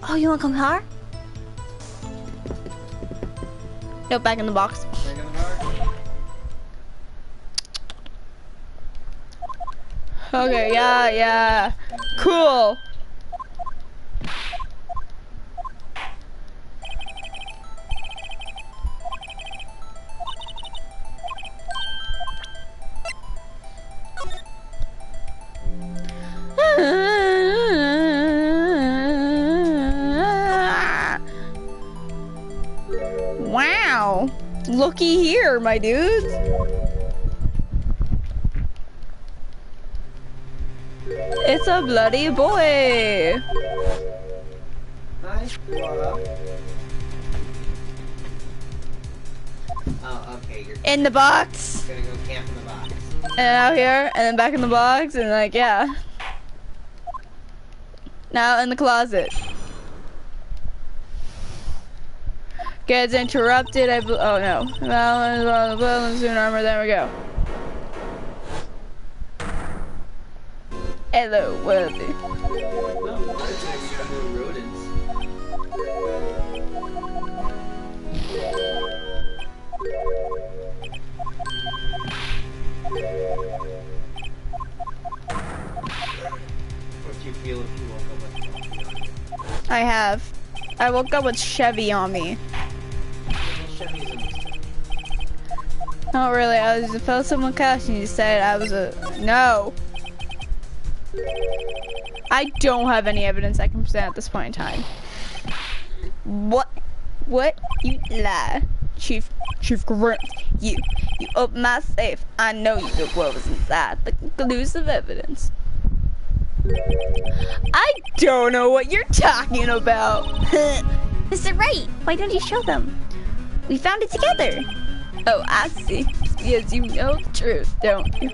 Oh, you wanna come here? No, back in the box. Back in the bar. Okay, yeah. Cool. Wow. Looky here, my dudes. It's a bloody boy. Hi, Flora. Oh, okay, you're In the box. gonna go camp in the box. And out here, and then back in the box, and like, yeah. Now in the closet. Gets interrupted, oh no. Well, soon armor, there we go. Hello, worthy. No, it's like more rodents. What do you feel if you woke up with I have. I woke up with Chevy on me. Chevy's a mistake. Not really, I felt someone couch and you said I was a, no. I don't have any evidence I can present at this point in time. What? What? You lie. Chief Grant, you opened my safe. I know you know what was inside. The conclusive evidence. I don't know what you're talking about. Mr. Wright, why don't you show them? We found it together. Oh, I see. Yes, you know the truth, don't you?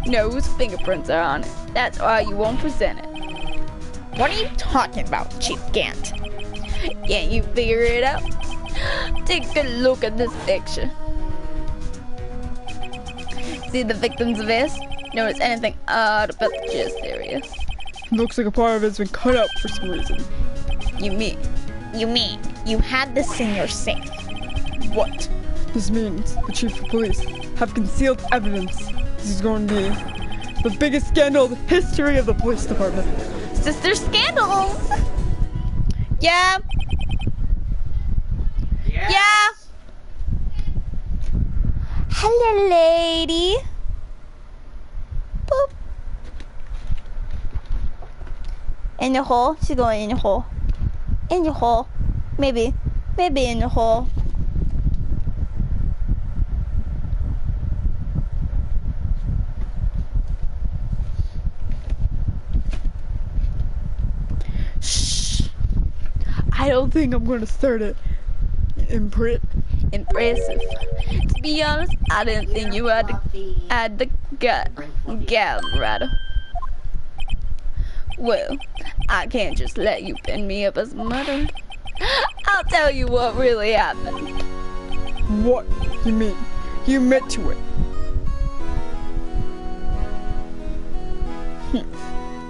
You know whose fingerprints are on it. That's why you won't present it. What are you talking about, Chief Gant? Can't you figure it out? Take a look at this picture. See the victim's vest? Notice anything odd about the chest area? Looks like a part of it's been cut out for some reason. You mean? You mean you had this in your safe? What? This means the chief of police have concealed evidence. This is going to be the biggest scandal in the history of the police department. Sister scandals. Yeah. Yeah. Hello, lady. Boop. In the hole. She's going in the hole. In the hole. Maybe in the hole. Shh. I don't think I'm going to start it. Impressive. To be honest, I didn't think you had the gal rattle. Well, I can't just let you pin me up as a murderer. I'll tell you what really happened. What you mean? You admit to it.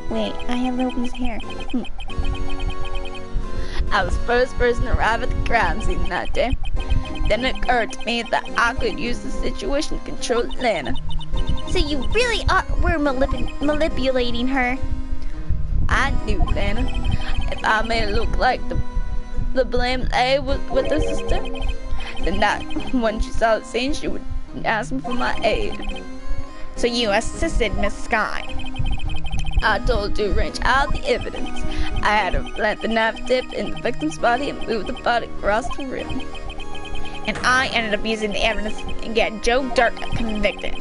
Wait, I have Logan's hair. I was the first person to arrive at the crime scene that day. Then it occurred to me that I could use the situation to control Lana. So you really were manipulating her. I knew Lana. If I made it look like the blame lay with her sister, then that when she saw the scene, she would ask me for my aid. So you assisted Miss Sky. I told her to wrench out the evidence. I had her plant the knife tip in the victim's body and move the body across the room. And I ended up using the evidence and get Joe Dirt convicted.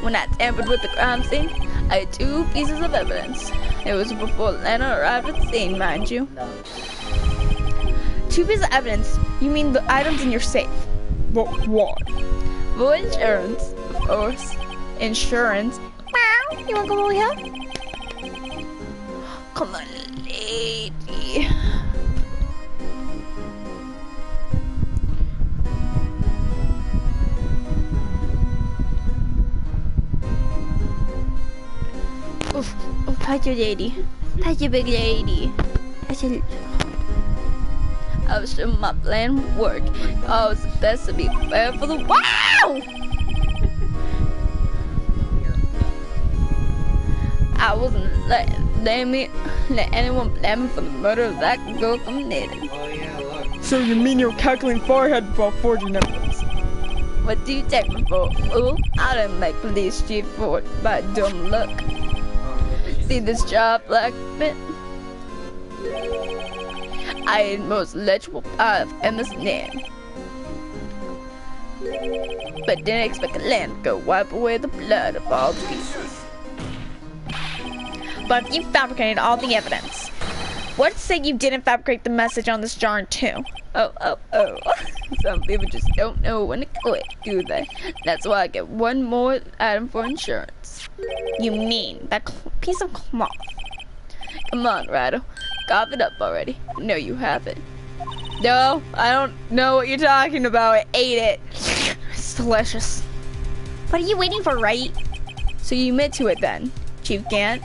When I tampered with the crime scene, I had 2 pieces of evidence. It was before Lana arrived at the scene, mind you. 2 pieces of evidence? You mean the items in your safe? But why? For insurance, of course. Insurance? Meow. You wanna come over here? Come on, lady. Oof. Oh, pat your lady. Pat your big lady. I was sure my plan would work. Oh, it's best to be prepared for the wow! I wasn't let anyone blame me for the murder of that girl from Nathan. Oh yeah, look. So you mean you're calculating far ahead while forging evidence? What do you take me for, fool? I didn't make police chief for it by dumb luck. See this job, Blackman? I had the most legible part of Emma's name. But didn't expect a land to go wipe away the blood of all the pieces. But you fabricated all the evidence. What to say you didn't fabricate the message on this jar too? Oh. Some people just don't know when to quit, do they? That's why I get 1 more item for insurance. You mean that piece of cloth? Come on, Ryder. Cough it up already. I know you have it. No, I don't know what you're talking about. I ate it. It's delicious. What are you waiting for, Wright? So you admit to it then, Chief Gant?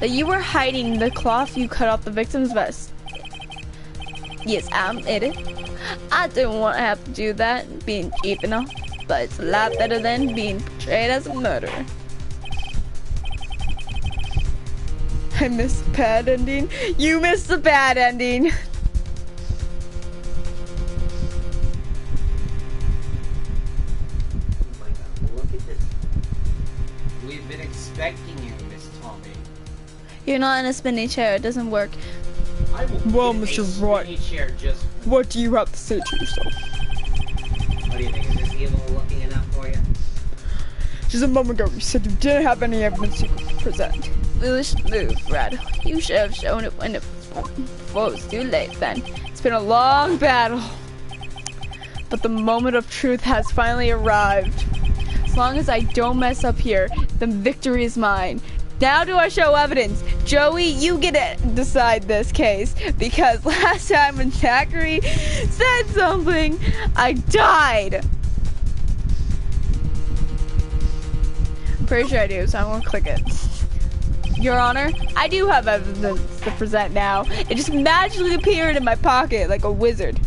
That you were hiding the cloth you cut off the victim's vest. Yes, I admit it. I didn't want to have to do that, being cheap enough, but it's a lot better than being portrayed as a murderer. I missed the bad ending. You missed the bad ending. Oh my god, look at this. We've been expecting you, Miss Tommy. You're not in a spinny chair. It doesn't work. I will Well, get Mr. a Wright. spinny chair just. What do you have to say to yourself? What do you think? Is this evil looking enough for you? Just a moment ago, you said you didn't have any evidence you could present. Foolish move, Brad. You should have shown it when before it was too late then. It's been a long battle. But the moment of truth has finally arrived. As long as I don't mess up here, then victory is mine. Now do I show evidence? Joey, you get to decide this case. Because last time when Zachary said something, I died. I'm pretty sure I do, so I'm gonna click it. Your Honor, I do have evidence to present now. It just magically appeared in my pocket like a wizard.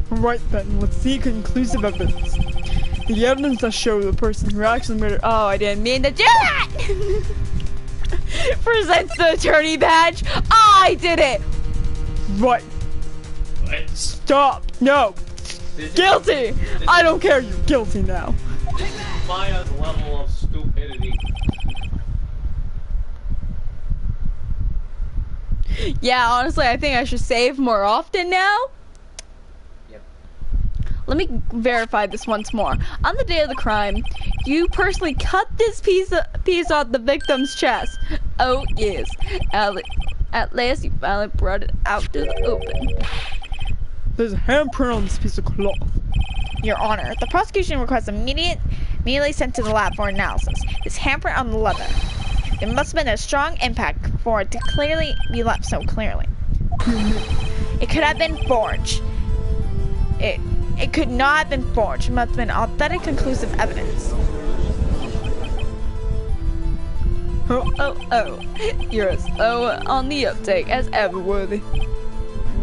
Right then, let's see conclusive evidence. The evidence that show the person who actually murdered. Oh, I didn't mean to do that! Presents the attorney badge. I did it! Right. What? Stop. No. Guilty. I don't care. You're guilty now. This is Maya's level of stupidity. Yeah, honestly, I think I should save more often now. Yep. Let me verify this once more. On the day of the crime, you personally cut this piece off the victim's chest. Oh, yes. At last, you finally brought it out to the open. There's a handprint on this piece of cloth. Your Honor, the prosecution requests immediate immediately sent to the lab for analysis. This handprint on the leather. There must have been a strong impact for it to clearly be left so clearly. It could have been forged. It could not have been forged. It must have been authentic, conclusive evidence. Oh. You're as on the uptake as ever, Worthy.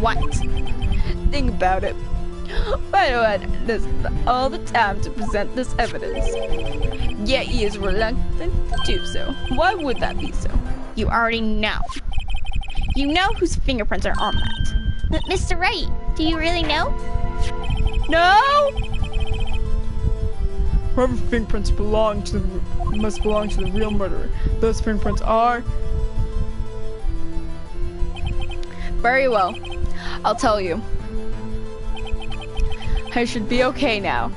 What? Think about it. Why do I this all the time to present this evidence? Yet he is reluctant to do so. Why would that be so? You already know. You know whose fingerprints are on that. But Mr. Wright, do you really know? No! Whoever fingerprints must belong to the real murderer. Those fingerprints are... Very well. I'll tell you. I should be okay now.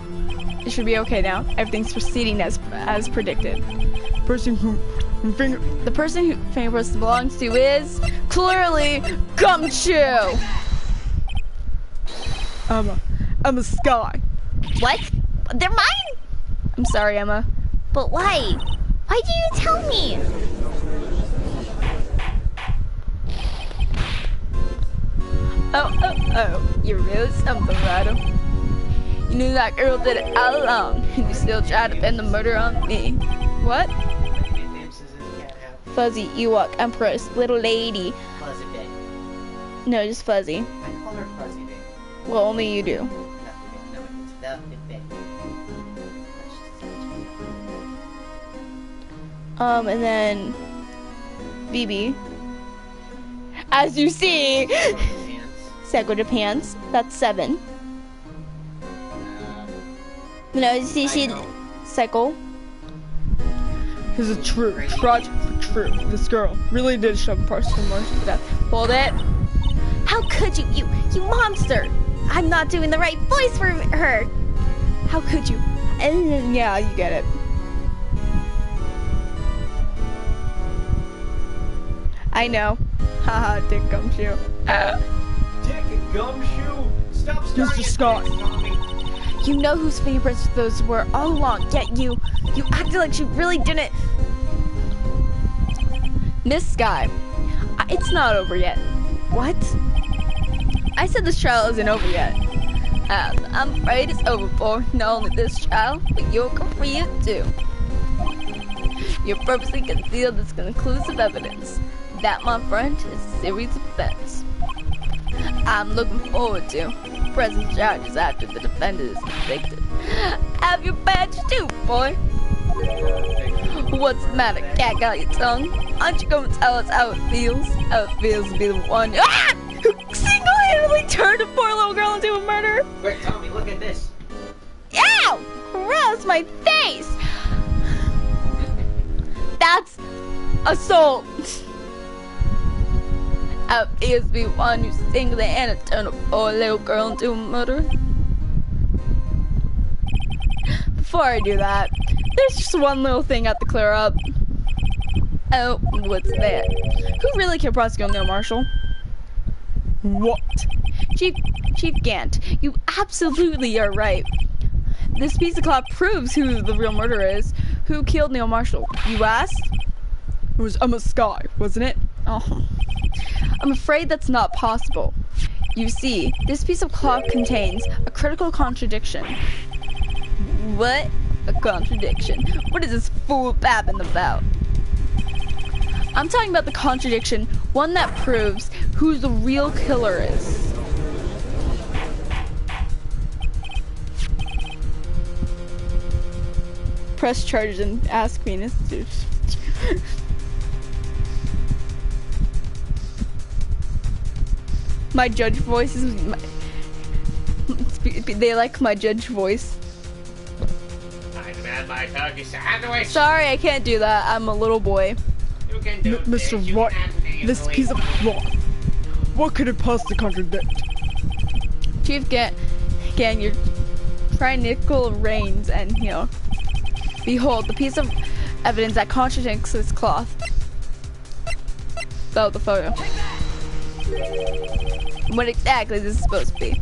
It should be okay now. Everything's proceeding as predicted. The person who fingerprints belongs to is clearly Gumshoe. Emma Sky. What? They're mine? I'm sorry, Emma. But why? Why did you tell me? Oh. You're really something, Ryder. You knew that girl did it all along, and you still tried to pin the murder on me. What? Fuzzy, Ewok, Empress, little lady. Fuzzy Bay. No, just Fuzzy. I call her Fuzzy Bay. Well, only you do. No, it's Fuzzy Bay. And then BB. As you see, Sego to pants. That's 7. No, you see, she cycle. This is true. Project for true. This girl really did shove parts of Marshall to death. Hold it. How could you? You monster! I'm not doing the right voice for her. How could you? And yeah, you get it. I know. Haha, Dick Gumshoe. Dick Gumshoe! Stop Mr. Scott. You know whose fingerprints those were all along, yet you acted like she really didn't. Miss Sky, it's not over yet. What? I said this trial isn't over yet. I'm afraid it's over for not only this trial, but you'll come for you too. You purposely concealed this conclusive evidence. That, my friend, is a series of events. I'm looking forward to pressing charges after the defendant is convicted. Have your badge too, boy. What's the matter? Cat got your tongue? Aren't you going to tell us how it feels? How it feels to be the one who single-handedly turned a poor little girl into a murderer? Wait, Tommy, look at this. Ow! Gross, my face! That's assault. How it feels to be one who single-handedly turned a poor little girl into a murderer. Before I do that, there's just one little thing I have to clear up. Oh, what's that? Who really can prosecute Neil Marshall? What? Chief Gant, you absolutely are right. This piece of cloth proves who the real murderer is. Who killed Neil Marshall? You asked? It was Emma Sky, wasn't it? Oh. I'm afraid that's not possible. You see, this piece of cloth contains a critical contradiction. What? A contradiction? What is this fool babbing about? I'm talking about the contradiction, one that proves who the real killer is. Press charges and ask Pheonix to... My judge voice is... They like my judge voice. Sorry, I can't do that. I'm a little boy. Mr. Wright, this piece of cloth, what could it possibly contradict? Chief Gant, your tyrannical reigns and, behold, the piece of evidence that contradicts this cloth. Oh, the photo. What exactly this is supposed to be.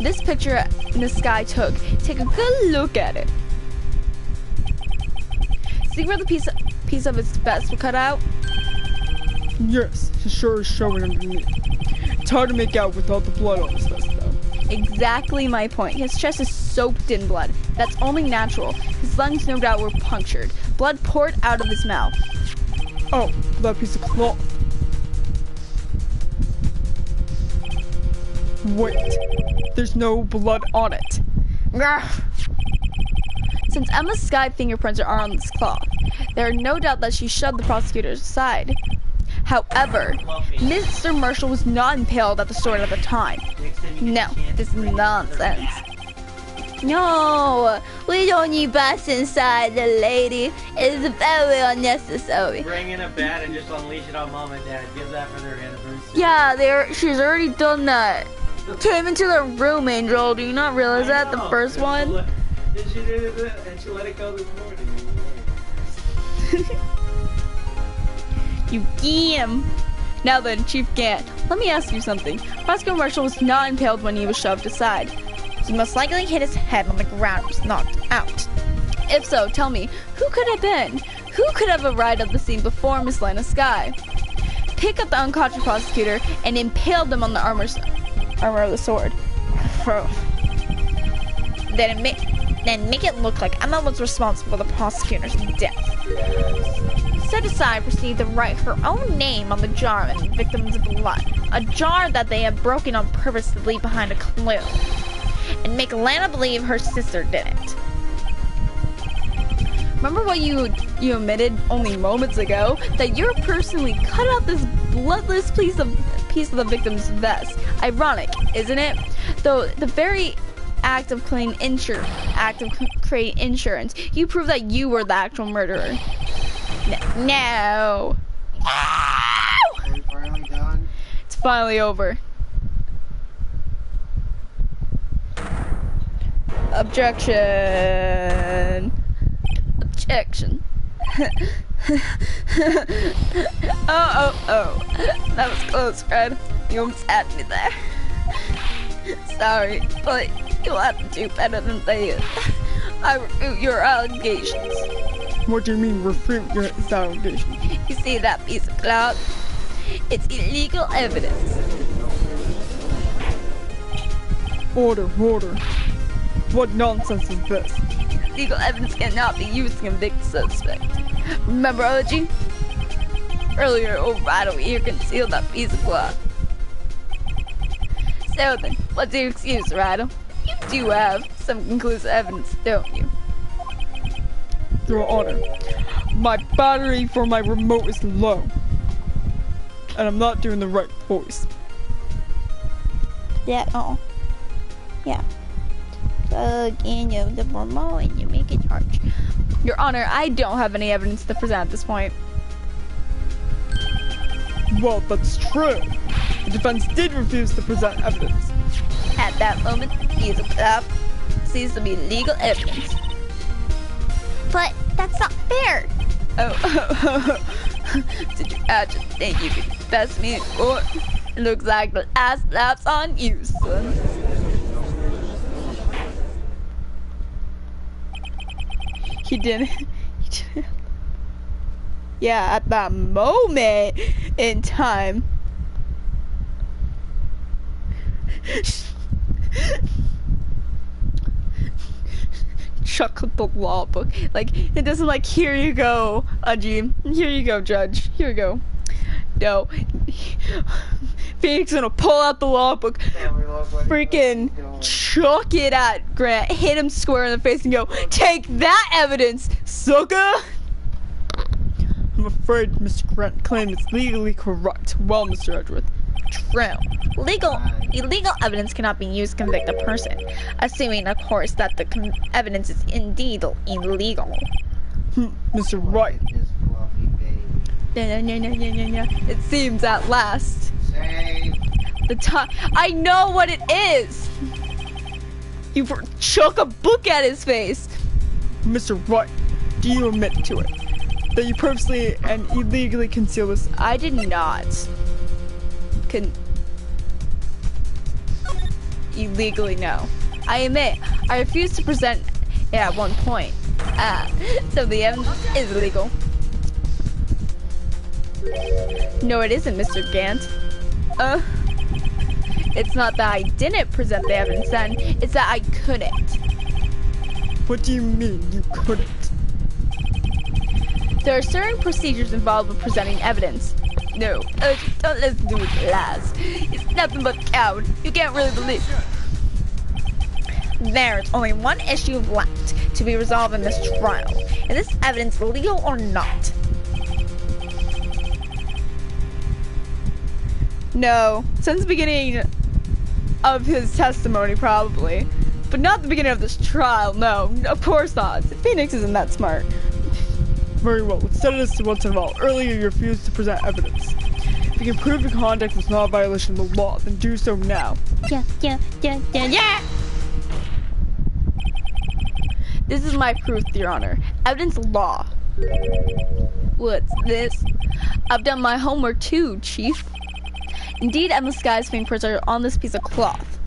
This picture this guy took. Take a good look at it. See where the piece of its vest was cut out? Yes, he sure is showing underneath. It's hard to make out with all the blood on his vest, though. Exactly my point. His chest is soaked in blood. That's only natural. His lungs no doubt were punctured. Blood poured out of his mouth. Oh, that piece of cloth. Wait, there's no blood on it. Since Emma's sky fingerprints are on this cloth, there are no doubt that she shoved the prosecutors aside. However, Mr. Marshall was not impaled at the sword at the time. No, this is nonsense. No, we don't need bats inside the lady. It's very unnecessary. Bring in a bat and just unleash it on mom and dad. Give that for their anniversary. Yeah, she's already done that. Came into their room, Angel. Do you not realize that? The first one? And she did it, and she let it go this morning. You get him. Now then, Chief Gant, let me ask you something. Prosecutor Marshall was not impaled when he was shoved aside. He most likely hit his head on the ground and was knocked out. If so, tell me, who could have been? Who could have arrived at the scene before Miss Lena Sky? Pick up the unconscious prosecutor and impaled him on the armor of the sword. Then make it look like Emma was responsible for the prosecutor's death. Set aside proceed to write her own name on the jar and the victim's blood. A jar that they had broken on purpose to leave behind a clue. And make Lana believe her sister did it. Remember what you admitted only moments ago? That you personally cut out this bloodless piece of the victim's vest. Ironic, isn't it? Though the very act of creating insurance, you prove that you were the actual murderer. No. Are we finally done? It's finally over. Objection. Objection. Oh. That was close, Fred. You almost had me there. Sorry, but you'll have to do better than that. I refute your allegations. What do you mean, refute your allegations? You see that piece of cloth? It's illegal evidence. Order. What nonsense is this? Legal evidence cannot be used to convict the suspect. Remember, OG? Earlier, right over here concealed that piece of cloth. So then, what's your excuse, Rattle? You do have some conclusive evidence, don't you? Your Honor, my battery for my remote is low. And I'm not doing the right voice. Yeah, yeah. Plug in the remote and you make it charge. Your Honor, I don't have any evidence to present at this point. Well, that's true. The defense did refuse to present evidence. At that moment, piece of cloth seems to be legal evidence. But that's not fair. Oh, did you actually think you could best me in court? It looks like the last lap's on you, son. He didn't. Yeah, at that moment in time. Chuck the law book. Like, it doesn't like, here you go, Ajim. Here you go, Judge. Here you go. No. Pheonix gonna pull out the law book, freaking chuck it at Grant, hit him square in the face and go, take that evidence, sucker! I'm afraid Mr. Grant's claim is legally correct. Well, Mr. Edgeworth. True. Illegal evidence cannot be used to convict a person, assuming, of course, that the evidence is indeed illegal. Mr. Wright. It seems at last. Save. The time. I know what it is! You chuck a book at his face! Mr. Wright, do you admit to it? That you purposely and illegally conceal this? I did not. Illegally, no. I admit, I refused to present it at one point. So the evidence is illegal. No, it isn't, Mr. Gant. It's not that I didn't present the evidence then, it's that I couldn't. What do you mean you couldn't? There are certain procedures involved with presenting evidence. No, don't listen to his lies. He's nothing but a coward. You can't really believe. There's only one issue left to be resolved in this trial. Is this evidence legal or not? No, since the beginning of his testimony, probably. But not the beginning of this trial, no. Of course not. Pheonix isn't that smart. Very well, let's set it as to what's involved. Earlier, you refused to present evidence. If you can prove your conduct was not a violation of the law, then do so now. Yeah. This is my proof, Your Honor. Evidence law. What's this? I've done my homework too, Chief. Indeed, Emma's Sky's fingerprints are on this piece of cloth.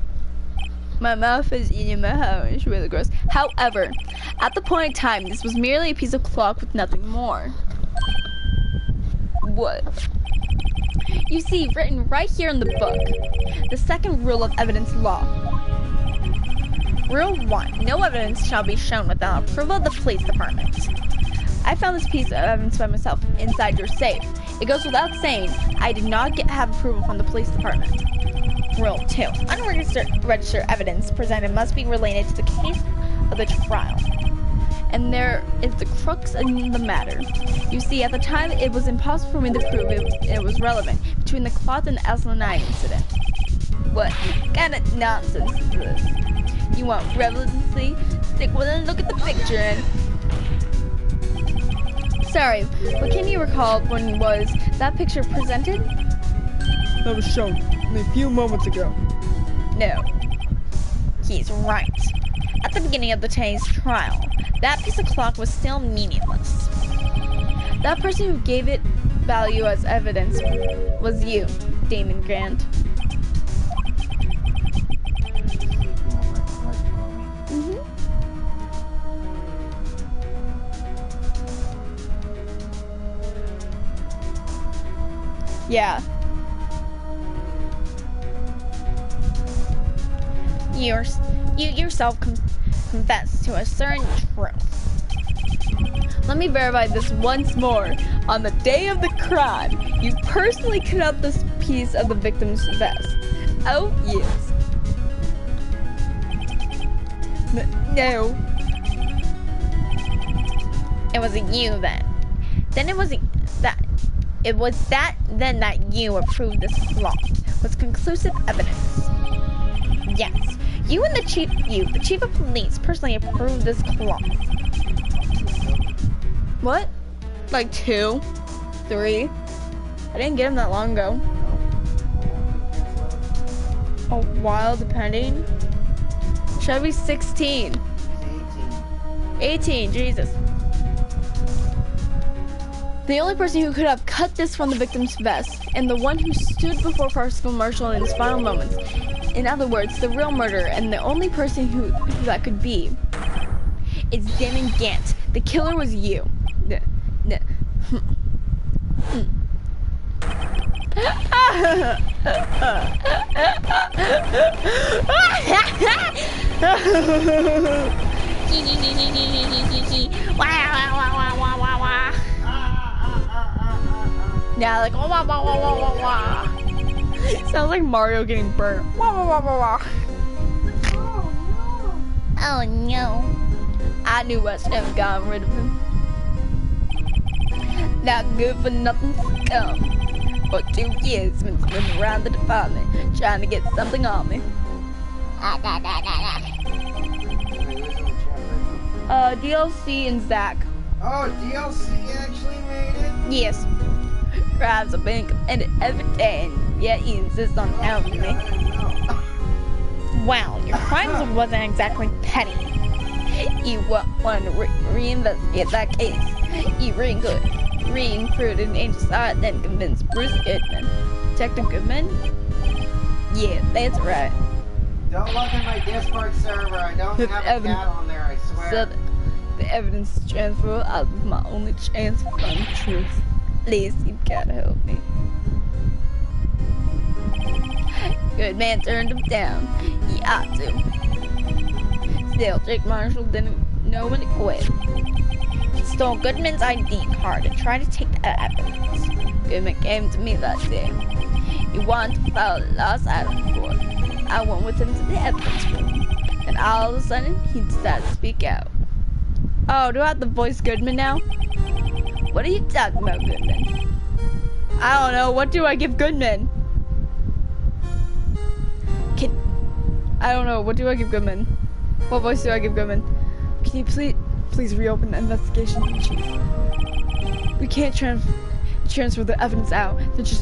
My mouth is eating my hair. It's really gross. However, at the point in time, this was merely a piece of cloth with nothing more. What? You see, written right here in the book, the second rule of evidence law. Rule 1. No evidence shall be shown without approval of the police department. I found this piece of evidence by myself inside your safe. It goes without saying, I did not have approval from the police department. Rule 2. Unregistered evidence presented must be related to the case of the trial. And there is the crux in the matter. You see, at the time, it was impossible for me to prove it was relevant between the cloth and the SL9 incident. What kind of nonsense is this? You want relevancy? Stick with it and look at the picture and... Sorry, but can you recall when was that picture presented? That was shown only a few moments ago. No. He's right. At the beginning of the today's trial, that piece of cloth was still meaningless. That person who gave it value as evidence was you, Damon Grant. Yeah. You yourself confess to a certain truth. Let me verify this once more. On the day of the crime, you personally cut out this piece of the victim's vest. Oh, yes. No. It wasn't you then. Then it wasn't that. It was then that you approved this cloth was conclusive evidence. Yes, you and the chief of police personally approved this cloth. What? Like 2? 3? I didn't get him that long ago. A while, depending. Should I be 16? 18, Jesus. The only person who could have cut this from the victim's vest, and the one who stood before Farcical Marshall in his final moments. In other words, the real murderer, and the only person who that could be, is Damon Gant. The killer was you. Now, like, wah, wah, wah, wah, wah, wah, wah. Sounds like Mario getting burnt. Wah, wah, wah, wah, wah. Oh no. I knew I should have gotten rid of him. Not good for nothing scum. For 2 years, been swimming around the department, trying to get something on me. DLC and Zach. Oh, DLC actually made it? Yes. Crimes are being committed every day, and yet he insists on helping me. Well, your crimes wasn't exactly petty. You want to reinvestigate that case. You recruited Angel Star, then convinced Bruce Goodman. Detective Goodman? Yeah, that's right. Don't look at my Discord server. I don't have a cat on there, I swear. So, the evidence transfer out of my only chance to find the truth. Please, you gotta help me. Good man turned him down. He ought to. Still, Jake Marshall didn't know when to quit. He stole Goodman's ID card and tried to take the evidence. Goodman came to me that day. He wanted to file a lost item report. I went with him to the evidence room, and all of a sudden, he decided to speak out. Oh, do I have to voice Goodman now? What are you talking about, Goodman? I don't know. What do I give Goodman? I don't know. What do I give Goodman? What voice do I give Goodman? Can you please reopen the investigation, Chief? We can't transfer the evidence out. They're just